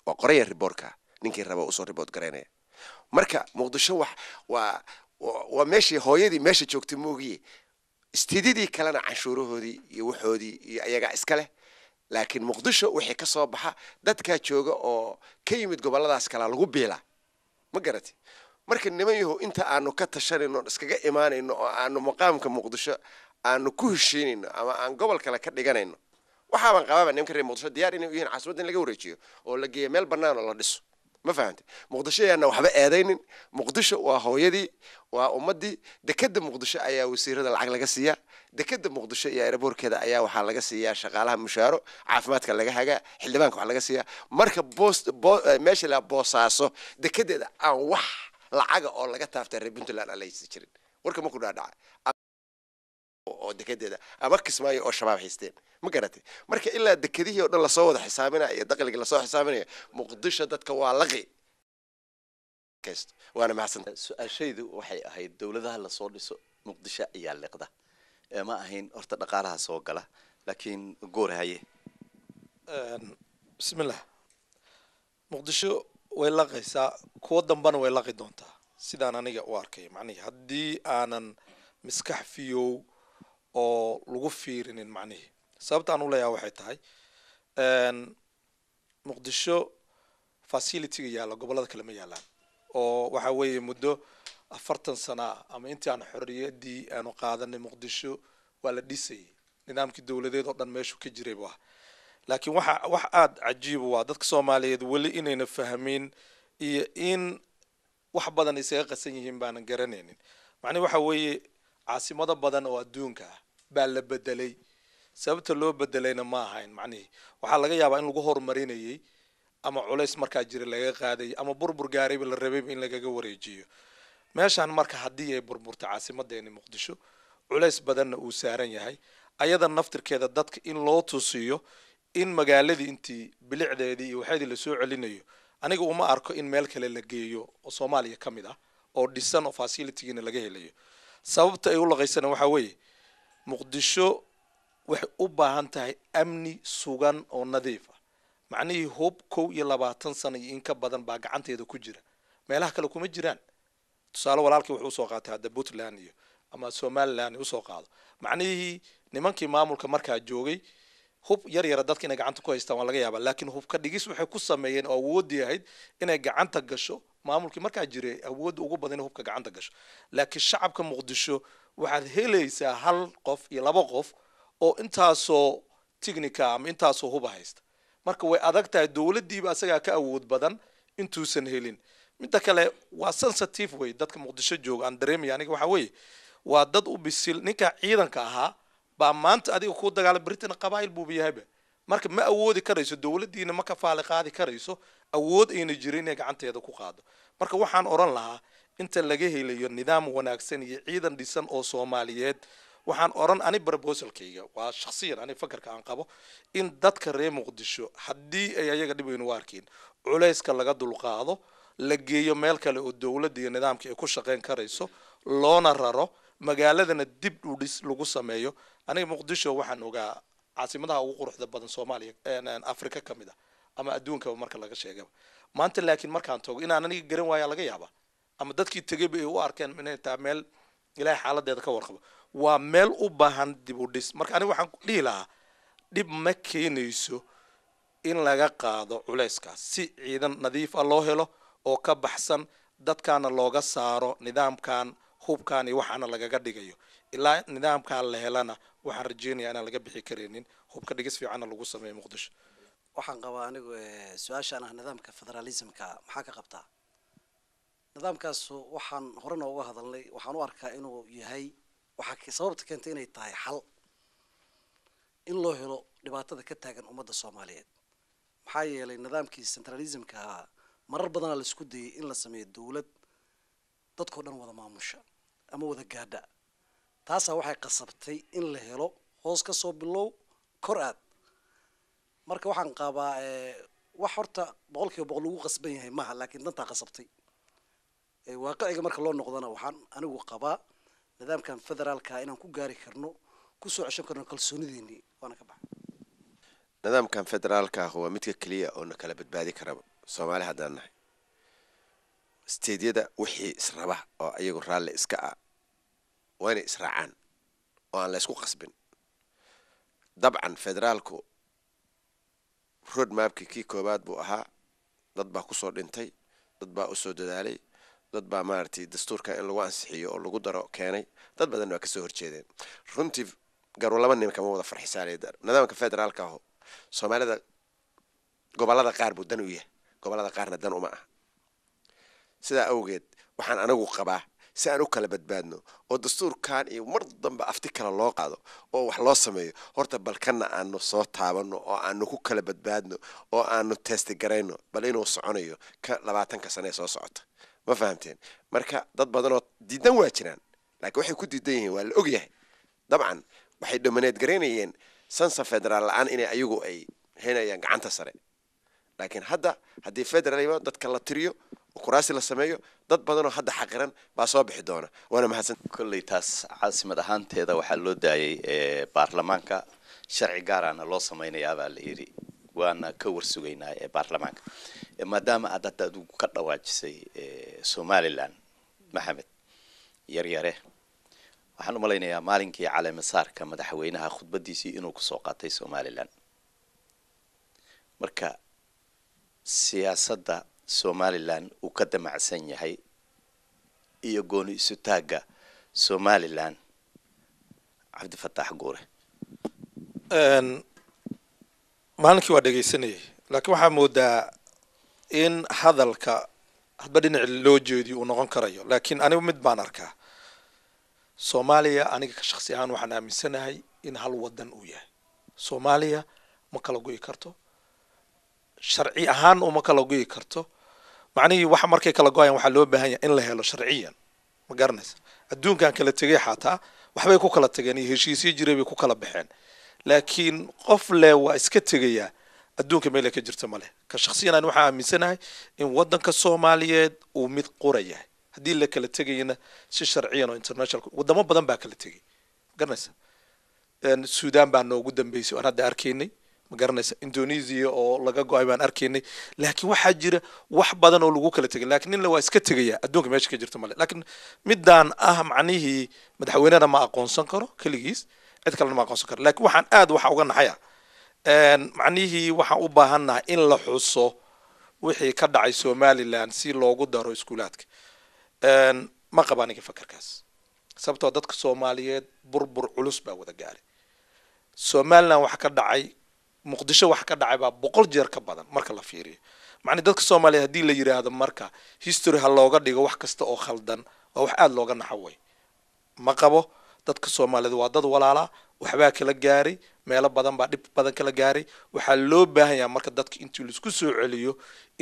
waa qoraya reportka ninkii raba uu soo report gareynaya marka muqdisho waa meeshii hooyadii meesha joogtay moogiye istididii kalena canshuurahoodii iyo waxoodii iyo ayaga iska leh laakiin muqdisho wixii ka soo baxa dadka jooga oo ka yimid goboladaas kala lagu biila ma garatay marka niman yahow inta aanu ka tashanayno iskaga imaanayno oo aanu maqaamka muqdisho aanu ku heshiinayno ama aan gobol kale ka dhiganayno waxa baan qabaa nimanka reer muqdisho diyaar inay u yihiin caasimadda in laga wareejiyo oo la geeyo meel bannaan oo la dhiso ma fahantay muqdisho ayaana waxba eedaynin muqdisho waa hooyadii waa ummadii dekada muqdisho ayaa wasiirada lacag laga siiyaa dekada muqdisho iyo aeroboorkeeda ayaa waxaa laga siiyaa shaqaalaha mushaaro caafimaadka laga hagaa xildhibaanka waxaa laga siiyaa marka meesha la boosaaso dekadeeda aan wax lacaga oo laga taaftay reer Puntland aan la haysan jirin warka ma ku dhaadhaca oo dekadeeda ama kismaayo oo shabaab haysteen ma garatay marka ilaa dekadihii oo dhan la soo wada xisaabinaya iyo dakhliga la soo xisaabinaya muqdisho dadka waa laqi kaysto waana mahadsan su-aashaydu waxay ahayd dowladaha la soo dhiso muqdisho ayaa liqda ma ahayn horta dhaqaalaha soo gala laakiin goor haye bismillah muqdisho way laqaysaa kuwa dambana way laqi doontaa sidaan aniga u arkay macnaheedu haddii aanan miskax fiyow oo lagu fiirinin macnaheedu sababta aan u leeyahay waxay tahay muqdisho facility-ga yaalla gobollada kale ma yaalaan oo waxa weeye muddo 40 sano ama intii aan xorriyaddii aanu qaadanay muqdisho waa la dhisayay nidaamkii dowladeed oo dhan meeshu ka jiray baa laakiin wax aad cajiib waa dadka Soomaaliyeed wali inayna fahmin iyo in wax badan isaga qasan yihiin baanan garanaynin macnaheedu waxa weeye caasimado badan oo adduunka ah baa la bedelay sababta loo bedelayna ma ahayn macnaheedu waxa laga yaabaa in lagu horumarinayay ama culays markaa jira laga qaaday ama burbur gaaray la rabay in lagaga wareejiyo meeshan marka hadii ay burburta caasimadeena muqdisho culays badanna uu saaran yahay ayada naftirkeeda dadka in loo tusiyo in magaaladii intii bilicdeedii iyo waxeedii la soo celinayo aniga uma arko in meel kale la geeyo oo Soomaaliya kamid ah oo dhisan oo facility-gina laga helayo sababta ay u laqaysana waxa weeye muqdisho waxay u baahan tahay amni sugan oo nadiif ah macnaheedu hub 20 sano iyo in ka badan baa gacanteeda ku jira meelaha kale kuma jiraan tusaale walaalkii wuxuu soo qaatay hadda Puntland iyo ama Somaliland uu soo qaado macnaheedu nimankii maamulka markaa joogay hub yar dadka inay gacanta ku haystaan waa laga yaabaa laakiin hubka dhigis waxay ku sameeyeen oo awoodii ahayd inay gacanta gasho maamulkii markaa jiray awood ugu badan in hubka gacanta gasho laakiin shacabka muqdisho waxaad helaysaa hal qof iyo laba qof oo intaasoo technical ama intaasoo hub haysta marka way adag tahay dowladdiiba asagaa ka awood badan intuusan helin midda kale waa sensitive way dadka muqdisho jooga aan dareemaya aniga waxa weeye waa dad u bisil ninka ciidanka ahaa baa maanta adiga ku dagaal Britain qabaayil buu biyahaba marka ma awoodi karayso dowladdiina ma ka faali qaadi karayso awood ayna jirin inay gacanteeda ku qaado marka waxaan oran lahaa inta laga helayo nidaam wanaagsan iyo ciidan dhisan oo Soomaaliyeed waxaan oran ani proposalkayga waa shakhsiyan ani fakarka aan qabo in dadka reer muqdisho haddii ay ayaga dhib weyn u arkeen culayska laga dulqaado la geeyo meel kale oo dowladda iyo nidaamka ay ku shaqeyn karayso loona raro magaaladana dib u dhis lagu sameeyo aniga muqdisho waxaan ogaa caasimadaha ugu quruxda badan Soomaaliya Afrika kamid ah ama adduunka marka laga sheegay maanta laakiin markaan tago inaan aniga garan waaya laga yaabaa ama dadkii tagay ay u arkeen inay taa meel ilaahay xaaladeeda ka warqabo waa meel u baahan dib u dhis marka aniga waxaan dhihi lahaa dib ma keenayso in laga qaado culayskaas si ciidan nadiif ah loo helo oo ka baxsan dadkaana looga saaro nidaamkan hubkan iyo waxaana lagaga dhigayo ilaa nidaamkan la helana waxaan rajeynayaa inaan laga bixi kareenin hubka dhigis fiican lagu sameeyo muqdisho waxaan qabaa anigu su'aashan ah nidaamka federalismka maxaa ka qabtaa nidaamkaas waxaan hore nooga hadalnay waxaan u arkaa inuu yahay waxa sababta keentay inay tahay xal in loo helo dhibaatada ka taagan ummadda Soomaaliyeed maxaa yeelay nidaamkii centralismka ahaa marar badanaa la isku dayay in la sameeyo dowlad dadkoo dhan wada maamusha ama wada gaadha taasaa waxay qasabtay in la helo hoos ka soo bilow kor aad marka waxaan qabaa wax horta 100% lagu qasban yahay maaha laakiin dantaa qasabtay waaqiciga marka loo noqdana waxaan anigu qabaa nidaamkan federaalka inaan ku gaari karno ku soo ceshan karno kalsoonideennii waana ka baxay nidaamkan federaalka waa midka kaliya oo na kala badbaadi kara Soomaali haddaan nahay steedyada wixii israba oo ayagu raalli iska ah waa inay israacaan oo aan la isku qasbin dabcan federaalku road mapki kii koobaad buu ahaa dad baa ku soo dhintay dad baa u soo dadaalay dad baa maartay dastuurka in lagu ansixiyo oo lagu daro keenay dad badan waa ka soo horjeedeen runtii gaar laba nin kama wada farxisaaneed nidaamka federaalka ah Soomaalida gobolada qaar buu dan u yahay gobolada qaarna dan uma ah sida awgeed waxaan anagu qabaa si aan u kala badbaadno oo dastuurkan iyo mar dambe afti kala loo qaado oo wax loo sameeyo horta balkana aanu soo taabano oo aanu ku kala badbaadno oo aanu test gareyno bal inuu soconayo ka 20 sano soo socota ma fahamteen marka dad badan oo diidan waa jiraan laakiin waxay ku diidan yihiin waa la og yahay dabcan waxay dominate gareynayeen sansa federal aan inay ayagu ay helayaan gacanta sare laakiin haddii federal dadka la tiriyo kuraasi la sameeyo dad badan oo hadda xaqiran baa soo bixi doona waana mahadsan kulley taas caasimad ahaanteeda waxaa loo daayay baarlamaanka sharci gaar ahna loo samaynayaa baa la yiri waana ka warsugaynaa baarlamaanka maadaama aad ka dhawaajisay Somaliland Maxamed yaryare waxaan u malaynayaa maalinkii caleemasaarka madaxweynaha khudbadiisii inuu ku soo qaatay Somaliland marka siyaasadda Somaliland uu ka damacsan yahay iyo gooni isu taaga Somaliland Cabdi Fataax Guure maalinkii waa dhageysanayay laakiin waxaa moodaa in hadalka hadba dhinac loo jeediyo uu noqon karayo laakiin anigu mid baan arkaa Soomaaliya aniga ka shakhsi ahaan waxaan aaminsanahay in hal wadan uu yahay Soomaaliya ma kala go'i karto sharci ahaan uma kala go'i karto macnaheedu waxa markay kala go'ayaan waxa loo baahan yahay in la helo sharciyan ma garanaysa adduunkan kala tagay xataa waxbay ku kala tageen iyo heshiisyo jiray bay ku kala baxeen laakiin qof le waa iska tagaya adduunka meel ka jirta male ka shakhsiyan aan waxa aaminsanahay in wadanka Soomaaliyeed uu mid qoraya haddii la kala tagayna si sharciyan oo international wadamo badan baa kala tagay garanaysa Suudaan baa noogu dambeysay aan hadda arkaynay ma garanaysa Indonesia oo laga go'ay baan arkaynay laakiin waxa jira wax badan oo lagu kala tagay laakiin in la waa iska tagaya adduunka meesha ka jirta male laakiin midaan macnihii madaxweynaha ma aqoonsan karo kaligiis cid kale ma aqoonsan karo laakiin waxaan aad waxa uga naxaya macnihii waxaan u baahanahay in la xuso wixii ka dhacay Somaliland si loogu daro iskuulaadka ma qabaaniga fakarkaas sababtoo dadka Soomaaliyeed burbur culus baa wada gaaray Somaliland waxa ka dhacay Muqdisho waxa ka dhacay baa 100 jeer ka badan marka la fiiriyo macni dadka Soomaaliyeed hadii la yiraahdo marka history ha looga dhigo wax kasta oo khaldan waa wax aad looga naxaway ma qabo dadka Soomaaliyeed waa dad walaala waxba kala gaaray meelo badan baa dib badan kala gaaray waxa loo baahan yahay marka dadka intii la isku soo celiyo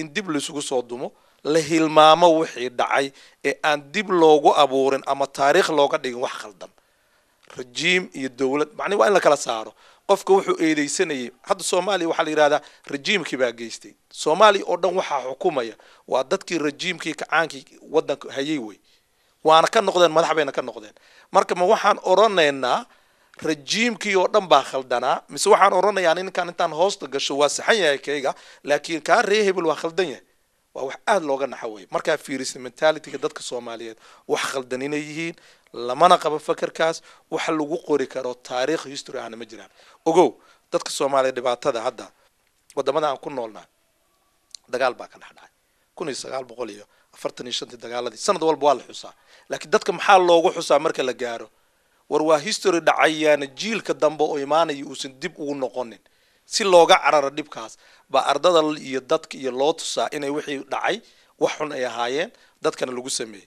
in dib la isugu soo dumo la hilmaamo wixii dhacay ee aan dib loogu abuurin ama taariikh looga dhigin wax khaldan regime iyo dawlad macni waa in la kala saaro qofka wuxuu eedeysanayay hadda Soomaaliya waxa la yiraahdaa regime-kii baa geystay Soomaaliya oo dhan waxa xukumaya waa dadkii regime-kii kacaankii wadanka hayay way waana ka noqdeen madax bayna ka noqdeen marka ma waxaan oranaynaa regime-kii oo dhan baa khaldanaa mise waxaan oranayaa ninkan intaan hoosta gasho waa saxan yahay kayga laakiin ka reehebel waa khaldan yahay waa wax aad looga naxaway marka fiiris mentality-ga dadka Soomaaliyeed wax khaldan inay yihiin lamana qabo fakarkaas wax lagu qori karo taariikh history ahna ma jiraan ogow dadka Soomaaliyeed dhibaatada hadda wadamada aan ku noolnahay dagaal baa ka dhaxay 1945 dagaaladii sanad walba waa la xusaa laakiin dadka maxaa loogu xusaa marka la gaaro war waa history dhacayana jiilka dambe oo imaanaya uusan dib ugu noqonin si looga cararo dhibkaas ba ardada iyo dadka iyo loo tusaa inay wixii dhacay wax xun ay ahaayeen dadkana lagu sameeyay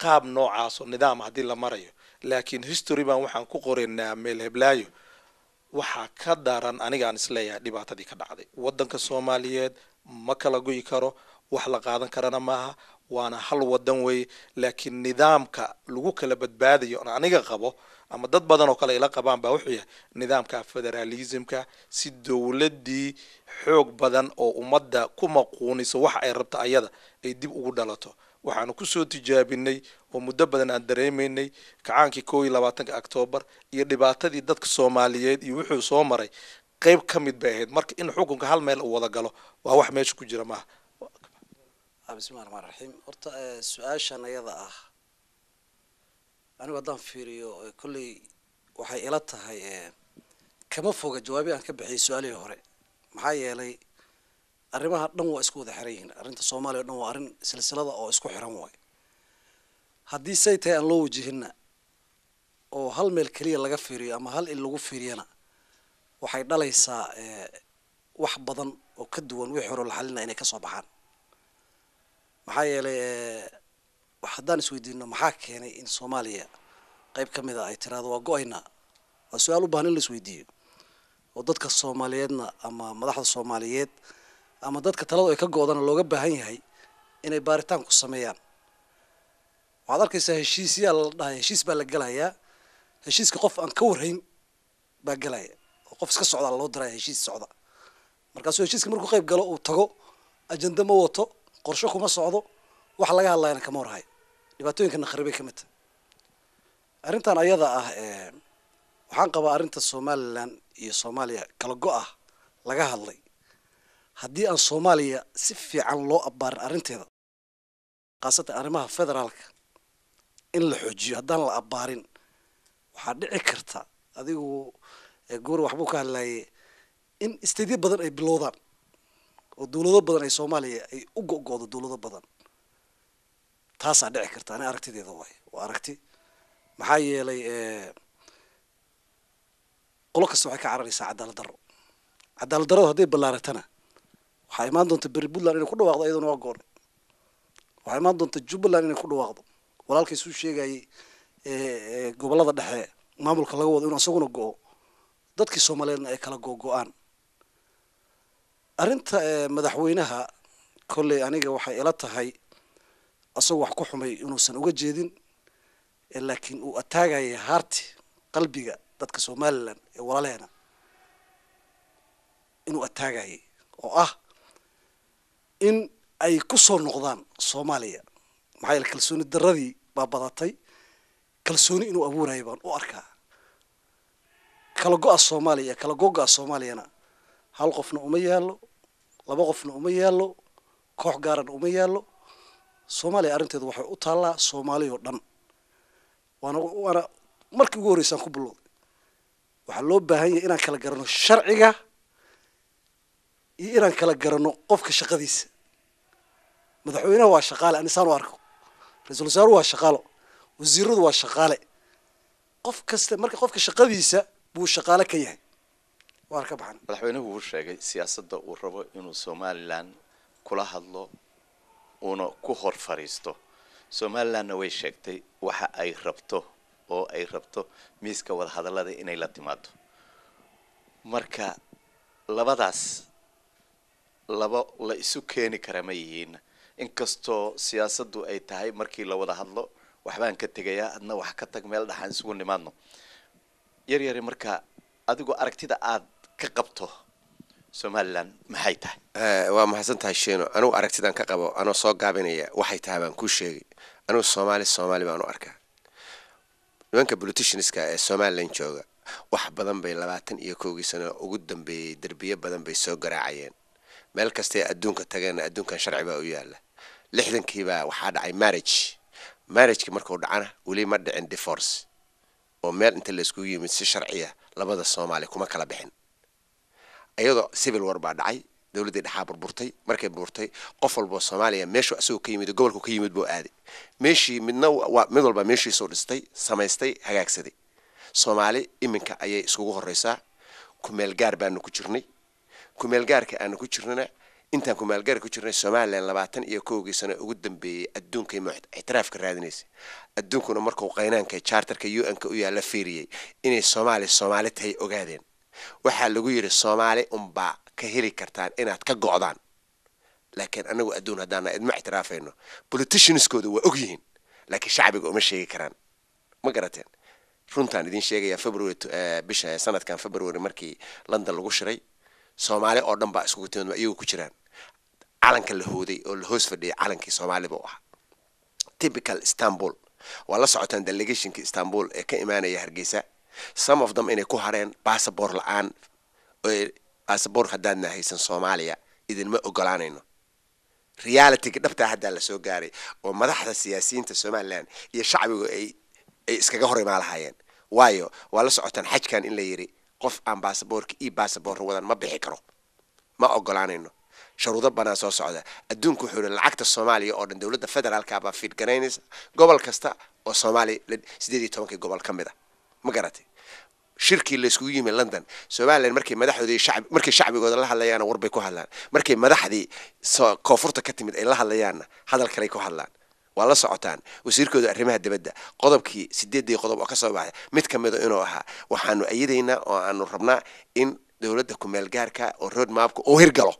qaab noocaas oo nidaam hadii la marayo laakiin history baan waxaan ku qoraynaa meel heblaayo waxaa ka daran anigaan isleeyahay dhibaatadii ka dhacday waddanka soomaaliyeed ma kala goyi karo wax la qaadan karana maaha waana hal wadan weeye laakiin nidaamka lagu kala badbaadayo on aniga qabo ama dad badan oo kale ila qabaan baa wuxuu yahay nidaamka federalismka si dowladdii xoog badan oo ummadda ku maquuniso waxa ay rabto ayada ay dib ugu dhalato waxaanu kusoo tijaabinay oo muddo badan aan dareemaynay kacaankii 21 Oktoobar iyo dhibaatadii dadka Soomaaliyeed iyo wuxuu soo maray qayb ka mid bay ahayd marka in xukunka hal meel uu wada galo waa wax meesha ku jira maaha bismillahi rahmaani rahiim horta su'aashan ayada ah anigu haddaan fiiriyo kolley waxay ila tahay kama foga jawaabi aan ka bixiyay su'aalihii hore maxaa yeelay arrimaha dhan waa isku wada xiran yihiin arrinta Soomaaliya dhan waa arrin silsilada oo isku xiran waay haddii say tahay aan loo wajahina oo hal meel kaliya laga fiiriyo ama hal il lagu fiiriyana waxay dhalaysaa wax badan oo ka duwan wixii hore la xalina inay ka soo baxaan maxaa yeelay haddaan isweydiino maxaa keenay in Soomaaliya qayb ka mid ah ay tiraado waa go'aynaa waa su'aal u baahan in la isweydiiyo oo dadka Soomaaliyeedna ama madaxda Soomaaliyeed ama dadka talada ay ka go'dana looga baahan yahay inay baaritaan ku sameeyaan waxaad arkaysaa heshiisyaal la dhahay heshiis baa la galayaa heshiiska qof aan ka warhayn baa galaya oo qof iska socda loo diray heshiis socda markaasuu heshiiska markuu qayb galo uu tago ajanda ma wato qorshe kuma socdo wax laga hadlayna kama warhayo dhibaatooyinkana kharibay ka mid tahay arrintan ayada ah waxaan qabaa arrinta Somaliland iyo Soomaaliya kala go'ah laga hadlay haddii aan Soomaaliya si fiican loo abaarin arrinteeda qaasatan arrimaha federaalka in la xoojiyo haddaan la abaarin waxaa dhici karta adigu goor waxbuu ka hadlayay in isteedyo badan ay bilowdaan oo dawlado badan ay Soomaaliya ay u go'go'do dawlado badan taasaa dhici karta ani aragtideeda waay waa aragti maxaa yeelay qolo kasta waxay ka cararaysaa cadaalad darro hadday ballaaratana waxaa imaan doonta beri Puntland inay ku dhawaaqdo iyaduna waa go'on waxaa imaan doonta Jubbaland inay ku dhawaaqdo walaalkay suu sheegayay gobollada dhexe maamulka laga wado inuu asaguna go'o dadkii Soomaaliyeedna ay kala go'go'aan arrinta madaxweynaha kolley aniga waxay ila tahay asagoo wax ku xumay inuusan uga jeedin laakiin uu ataagayay haarti qalbiga dadka Somaliland ee walaaleena inuu ataagayay oo ah in ay ku soo noqdaan Soomaaliya maxay la kalsooni darradii baa badatay kalsooni inuu abuurayo baan u arkaa kala go'a Soomaaliya kala go'a Soomaaliyana hal qofna uma yaalo laba qofna uma yaalo koox gaaran uma yaalo Soomaaliya arrinteedu waxay u taalaa Soomaaliya oo dhan waana markii ugu horreysay ku bilowday waxaa loo baahan yahay inaan kala garano sharciga iyo inaan kala garano qofka shaqadiisa madaxweynaha waa shaqaale anisaan u arko ra'iisul wasaaruhu waa shaqaalo wasiiradu waa shaqaale qof kasta marka qofka shaqadiisa buu shaqaale ka yahay waa ka baxan madaxweynuhu uu sheegay siyaasadda uu rabo inuu Somaliland kula hadlo una ku hor fariisto Somalilandna way sheegtay waxa ay rabto oo ay rabto miiska wada hadallada inay la timaado marka labadaas laba la isu keeni kara ma yihiin inkastoo siyaasaddu ay tahay markii la wada hadlo waxbaan ka tegayaa adna wax ka tag meel dhaxan isugu nimaadno yar marka adigu aragtida aad ka qabto Somaliland maxay tahay waa mahadsan tahay sheeno anigu aragtidan ka qabo anoo soo gaabinaya waxay tahay baan ku sheegay anigu Soomaali baan u arkaa nimanka politicianska ee Somaliland jooga wax badan bay 21 sano ugu dambeeyay darbiye badan bay soo garaacayeen meel kasta ee adduunka tageen adduunkan sharci baa u yaala 60kii baa waxaa dhacay marriage markuu dhacana wali ma dhicin divorce oo meel inta la isku yimid si sharci ah labada Soomaali kuma kala bixin ayadoo civil war baa dhacay dawladda dhaxaa burburtay markay burburtay qof walba Soomaaliya meeshu asoo ka yimid gobolku ka yimid buu aaday meeshii mid walba meeshii soo dhistay samaystay hagaagsaday Soomaali iminka ayay isugu horeysaa ku meel gaar baanu ku jirnay ku meel gaarka aanu ku jirnana intaan ku meel gaar ku jirnay Somaliland 21 sano ugu dambeeyay adduunka ixtiraafka raadinaysa adduunkuna markuu qaynaanka charterka UN-ka u yaala fiiriyay inay Soomaali tahay ogaadeen waxaa lagu yiri Soomaali unbaa ka heli kartaan inaad ka go'daan laakiin anagu adduun hadaan idma ixtiraafayno politicianskooda waa og yihiin laakiin shacbiga uma sheegi karaan ma garateen runtaan idin sheegaya February bisha sanadkan February markii London lagu shiray Soomaali oo dhan baa isku timid iyagu ku jiraan calanka la hooday oo la hoos fadhiyay calankii Soomaaliba ah typical Istanbul wala socotaan delegationka Istanbul ee ka imaanaya Hargeysa some of them inay ku hareen passport la'aan oo passport hadaan haysan Soomaaliya idin ma ogolaanayno reality dhabta hadda la soo gaaray oo madaxda siyaasiyiinta Soomaaliland iyo shacbigu ay iskaga hor imaalahaayeen waayo wala socotaan xajkan in la yiri qof aan passportka passport wadan ma bixi karo ma ogolaanayno shuruudo banaan soo socda adduunku wuxuu lacagta Soomaaliya oo dhan dawladda federaalka baa fid garaynaysa gobol kasta oo Soomaali 18 gobol kamid ah ma garatay shirkii la isku yimid London Soomaaliland markii shacbigooda la hadlayaan warbay ku hadlaan markii madaxdii koonfurta ka timid ay la hadlayaan hadal kale ku hadlaan waa la socotaan wasiirkooda arrimaha dibadda qodobkii 8 qodob oo ka soo baxay mid kamid ah inuu ahaa waxaanu ayideynaa oo aanu rabnaa in dawladda ku meel gaarka oo road mapka oo hirgalo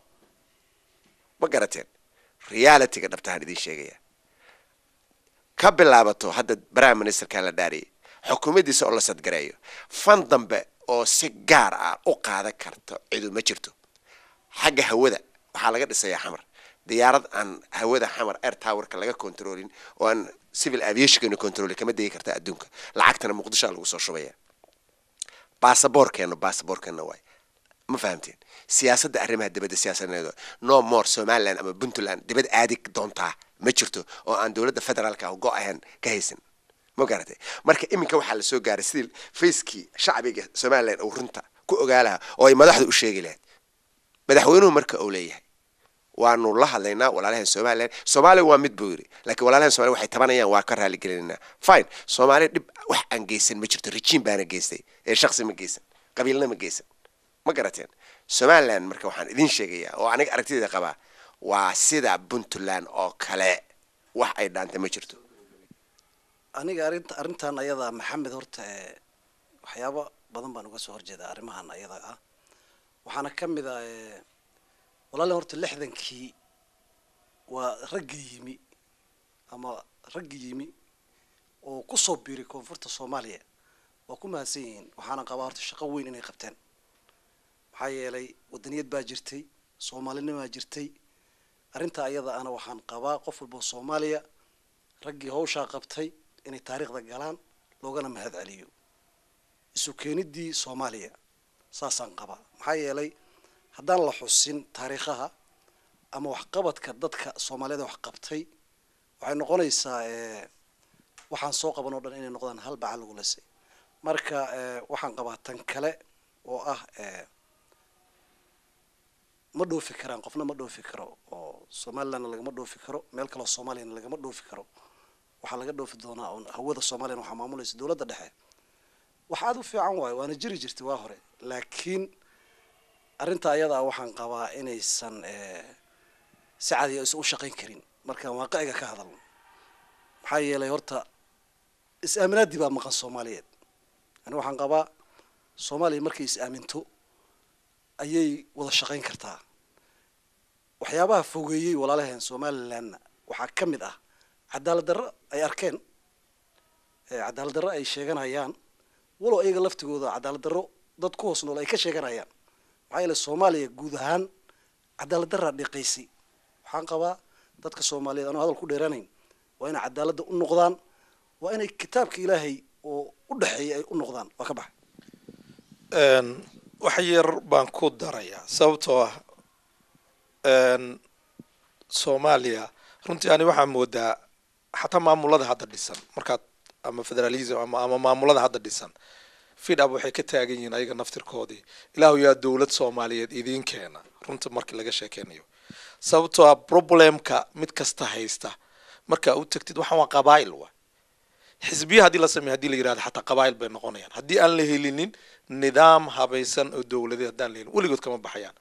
ma garateen reality ga dhabtaan idin sheegaya ka bilaabato hadda prime minister ka la dhaariyay xukuumaddiisa oo la sadgareeyo fan dambe oo si gaar ah u qaadan karto cid ma jirto xagga hawada waxa laga dhisayaa xamar diyaarad aan hawada xamar air tower ka laga controlin oo aan civil aviation control kama deegi karta adduunka lacagtana Muqdisho lagu soo shubaya passportkeena way ma fahamteen siyaasadda arrimaha dibadda siyaasadeedu no more Somaliland ama Puntland dibad aadi doonta ma jirto oo aan dawladda federaalka oo go'ahan ka haysan ma garatay marka iminka waxa la soo gaaray sidii facekii shacbiga Somaliland oo runta ku ogaalaha oo ay madaxdu u sheegayeen madaxweynuhu marka uu leeyahay waanu la hadlaynaa walaalahan Soomaaliya waa mid buuri laakiin walaalahan Soomaaliya waxay tabanayaan waa ka raali gelinayna fine Soomaaliya dib wax aan geysan ma jirto regime baana geystay ee shakhsi ma geysan qabiilna ma geysan ma garateen Somaliland marka waxaan idin sheegayaa oo aniga aragtida qaba waa sida Puntland oo kale wax ay dhaantay ma jirto aniga arintan ayada Maxamed horta waxyaabo badan baan uga soo horjeedaa arimahan ayada ah waxaana kamid ah walaalaha horta 60kii waa ragiyimi oo ku soo biiray koonfurta Soomaaliya waa ku mahadsanyihiin waxaana qabaa horta shaqo weyn inay qabteen maxaa yeelay wadaniyad baa jirtay Soomaalinimo jirtay arinta ayada ana waxaan qabaa qof walba Soomaaliya ragii hawsha qabtay inay taariikhda galaan loogana mahad celiyo isu keenidii Soomaaliya saasan qaba maxaa yeelay haddaan la xusin taariikhaha ama wax qabadka dadka Soomaalida wax qabtay waxay noqonaysaa waxaan soo qaban oo dhan inay noqdaan hal bacal lagu leesay marka waxaan qabaa tan kale oo ah ma dhoofi karaan qofna ma dhoofi karo oo Soomaaliland laga ma dhoofi karo meel kale oo Soomaaliland laga ma dhoofi karo waxa laga dhoofi doonaa hawada Soomaaliland waxa maamulaysa dawladda dhexe waxa aad u fiican waay waana jiri jirtay waa hore laakiin arinta ayada waxaan qabaa inaysan si caadi ah u shaqeyn karin marka waaqiciga ka hadalno maxaa yeelay horta is-aaminaadii baa maqan Soomaaliyeed ani waxaan qabaa Soomaaliya markay is-aaminto ayay wada shaqeyn kartaa waxyaabaha fogeeyay walaalahan Somaliland waxa kamid ah cadaalad darro ay arkeen cadaalad darro ay sheeganayaan walo ayaga laftigooda cadaalad darro dad ku hoos nool ay ka sheeganayaan maxaa yeelay Soomaaliya guud ahaan cadaalad darro dhiqaysay waxaan qabaa dadka Soomaaliyeed aan hadal ku dheeranayn waa inay cadaaladda u noqdaan waa inay kitaabka Ilaahay oo u dhaxeeyay ay u noqdaan waa ka baxay wax yar baan ku darayaa sababtoo ah Soomaaliya runtii ani waxaan moodaa xataa maamulada hadda dhisan markaad ama federalism ama maamulada hadda dhisan fidab waxay ka taagan yihiin ayaga naftirkoodii ilaahu yaa dawlad Soomaaliyeed idin keena runtii markii laga sheekeynayo sababtoo ah problemka mid kasta haysta marka uu tagtid waxaan waa qabaa'il waa xisbiya hadii la sameeyo hadii la yiraahdo xataa qabaa'il bay noqonayaan hadii aan la helinin nidaam habaysan oo dawladeed hadaan la helin waligood kama baxayaan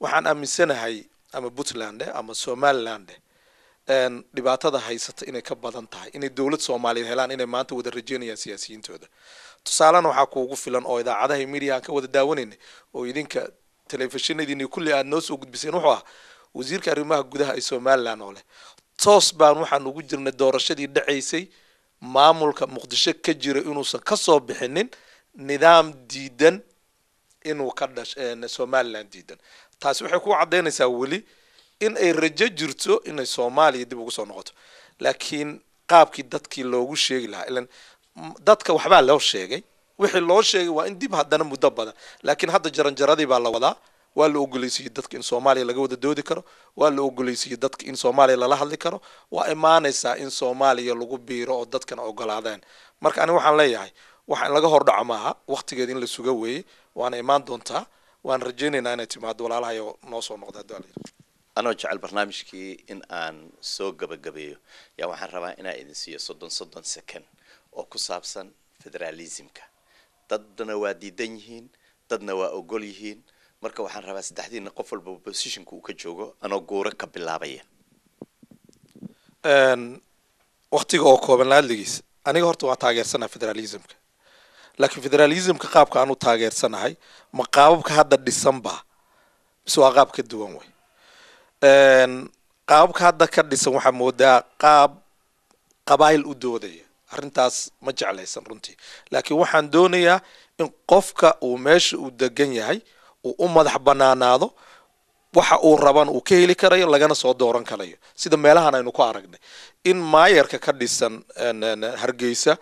waxaan aaminsanahay ama Puntland ama Somaliland dhibaatada haysata inay ka badan tahay inay dowlad Soomaaliyeed helaan inay maanta wada rajeynayaan siyaasiyiintooda tusaalana waxaa kuugu filan oo idaacadaha media aan ka wada daawanayna oo idinka telefishinadii kulli aad noo soo gudbiseen wuxuu ah wasiirka arrimaha gudaha ee Soomaaliland oo leh toos baan waxaan ugu jirnay doorashadii dhacaysay maamulka Muqdisho ka jira inuusan ka soo bixinin nidaam diidan inuu ka dhashay Soomaaliland diidan taasi waxay ku cadeynaysaa wali in ay rajo jirto in Soomaaliya dib ugu soo noqoto laakiin qaabkii dadkii loogu sheegi lahaa ilan dadka waxba loo sheegay wixii loo sheegay waa in dib haddana muddo badan laakiin hadda jaranjaradii baa la wadaa waa la ogoleysiiyay dadka in Soomaaliya laga wada doodi karo waa la ogoleysiiyay dadka in Soomaaliya lala hadli karo waa imaanaysaa in Soomaaliya lagu biiro oo dadkana ogolaadeen marka ani waxaan leeyahay waxaan laga hor dhaco maaha waqtigeed in la suga weeye waana imaan doontaa waan rajaynaynaa inay timaado walaalahayo noo soo noqda dawladda anoo jecel barnaamijkii in aan soo gabagabeeyo yaa waxaan rabaa inaan idin siiyo 30 second oo ku saabsan federalismka dadna waa diidan yihiin dadna waa ogol yihiin marka waxaan rabaa saddexdiina qof walba positionka uu ka joogo anoo goora ka bilaabaya waqtiga oo kooban laadligiis aniga horta waa taageersanahay federalismka laakiin federalismka qaabka aanu taageersanahay ma qaababka hadda dhisan ba mise waa qaab ka duwan way qaabka hadda ka dhisan waxaa moodaa qaab qabaayil u doodaya arrintaas ma jeclaysan runtii laakiin waxaan doonayaa in qofka uu meesha uu degan yahay uu u madax banaanaado waxa uu raban uu ka heli karayo lagana soo dooran karayo sida meelahan aynu ku aragnay in maayarka ka dhisan Hargeysa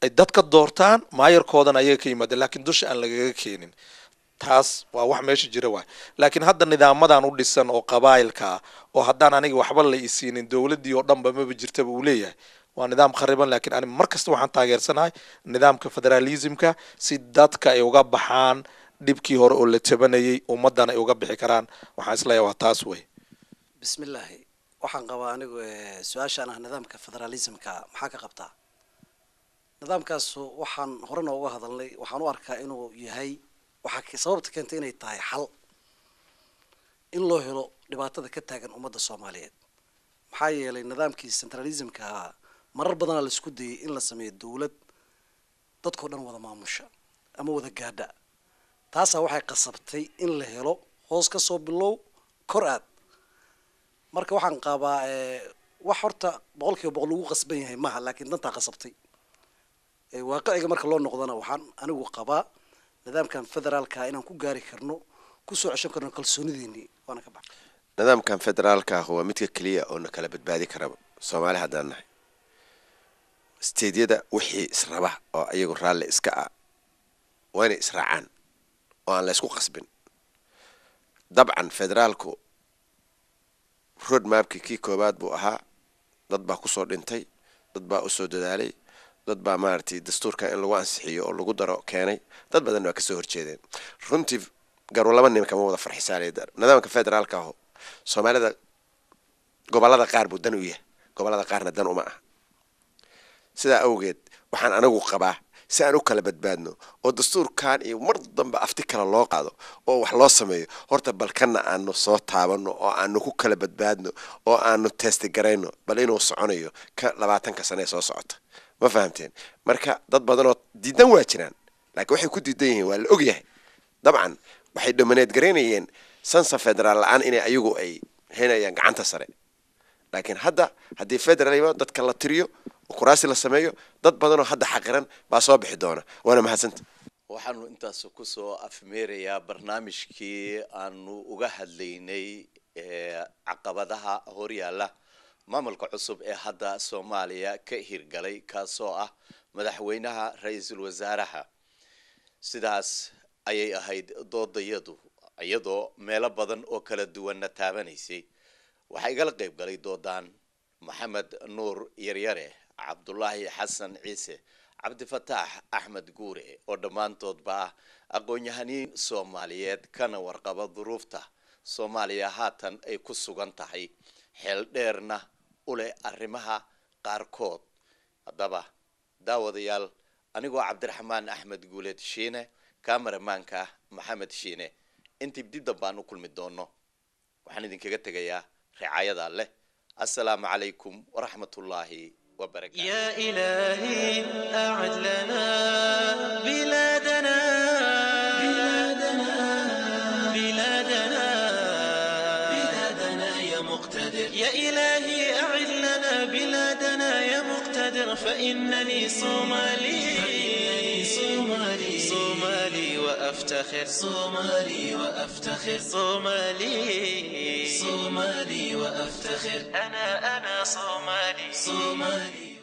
ay dadka doortaan maayarkoodan ayaga ka yimaadeen laakiin dusha aan lagaga keenin taas waa wax meesha jira waay laakiin hadda nidaamadan u dhisan oo qabaayilka oo haddaan aniga waxba la isiinin dawladii oo dhanba maba jirtaba uu leeyahay waa nidaam khariban laakiin ani markasta waxaan taageersanahay nidaamka federalismka si dadka ay uga baxaan dhibkii hore oo la tabanayay ummadan ay uga bixi karaan waxaan isleeyahay waa taas way bismillah waxaan qabaa anigu su'aashan ah nidaamka federalismka maxaa ka qabtaa nidaamkaas waxaan hore nooga hadalnay waxaan u arkaa inuu yahay waxa sababta keentay inay tahay xal in loo helo dhibaatada ka taagan ummadda Soomaaliyeed maxaa yeelay nidaamkii centralismka marar badan la isku dayay in la sameeyo dawlad dadkoo dhan wada maamusha ama wada gaadha taas waxay qasabtay in la helo hoos ka soo bilow kor aad marka waxaan qabaa wax horta 100% lagu qasban yahay maaha laakiin danta qasabtay waaqiciga marka loo noqdana waxaan anigu qabaa nidaamkan federaalka inaan ku gaari karno ku soo ceshan karno kalsoonideennii waana ka baxay nidaamkan federaalka waa midka kaliya oo na kala badbaadi kara Soomaali haddaan nahay steedyada wixii israba oo ayagu raalli iska ah waa inay israacaan oo aan la isku qasbin dabcan federaalku road mapkii koobaad buu ahaa dad baa ku soo dhintay dad baa u soo dadaalay dad baa maartay dastuurka in lagu ansixiyo oo lagu daro keenay dad badan waa ka soo horjeedeen runtii gaar laba nin kama wada farxisaalay nidaamka federaalka ah Soomaalida gobolada qaar buu dan u yahay gobolada qaarna dan uma ah sida awgeed waxaan anagu qabaa si aan u kala badbaadno oo dastuurkan iyo mar dambe afti kala loo qaado oo wax loo sameeyo horta balkana aanu soo taabano oo aanu ku kala badbaadno oo aanu test gareyno bal inuu soconayo ka 20 sano soo socota ma fahamteen marka dad badan oo diidan waa jiraan laakiin waxay ku diidan yihiin waa la og yahay dabcan waxay dominate gareynayeen sansa federal aan inay ayagu ay helayaan gacanta sare laakiin hadda hadii federal dadka la tiriyo kuraasi la sameeyo dad badan oo hadda xaqiran baa soo bixi doona waana mahadsanti waxaanu intaas ku soo afmeerayaa barnaamijkii aanu uga hadlaynay caqabadaha horyaala maamulka cusub ee hadda Soomaaliya ka hirgalay kaasoo ah madaxweynaha ra'iisul wasaaraha sidaas ayay ahayd doodayadu iyadoo meelo badan oo kala duwan taabaneysay waxa igala qayb galay doodan Maxamed Nuur Yaryare Cabdullaahi Xasan Ciise Cabdi Fataax Axmed Guure oo dhamaantoodba aqoon-yahaniin Soomaaliyeed kana warqaba duruufta Soomaaliya haatan ay ku sugan tahay xeel dheerna u leh arrimaha qaarkood haddaba daawadayaal anigoo Cabdiraxmaan Axmed Guuleed Shiine kaameramanka Maxamed Shiine intii dib dambaan u kulmi doono waxaan idinkaga tagayaa ricaayada leh السلام عليكم ورحمة الله وبركاته. يا إلهي أعد لنا بلادنا بلادنا بلادنا يا مقتدر. يا إلهي أعد لنا بلادنا يا مقتدر، فإنني صومالي صومالي وأفتخر صومالي وأفتخر صومالي وأفتخر. أنا صومالي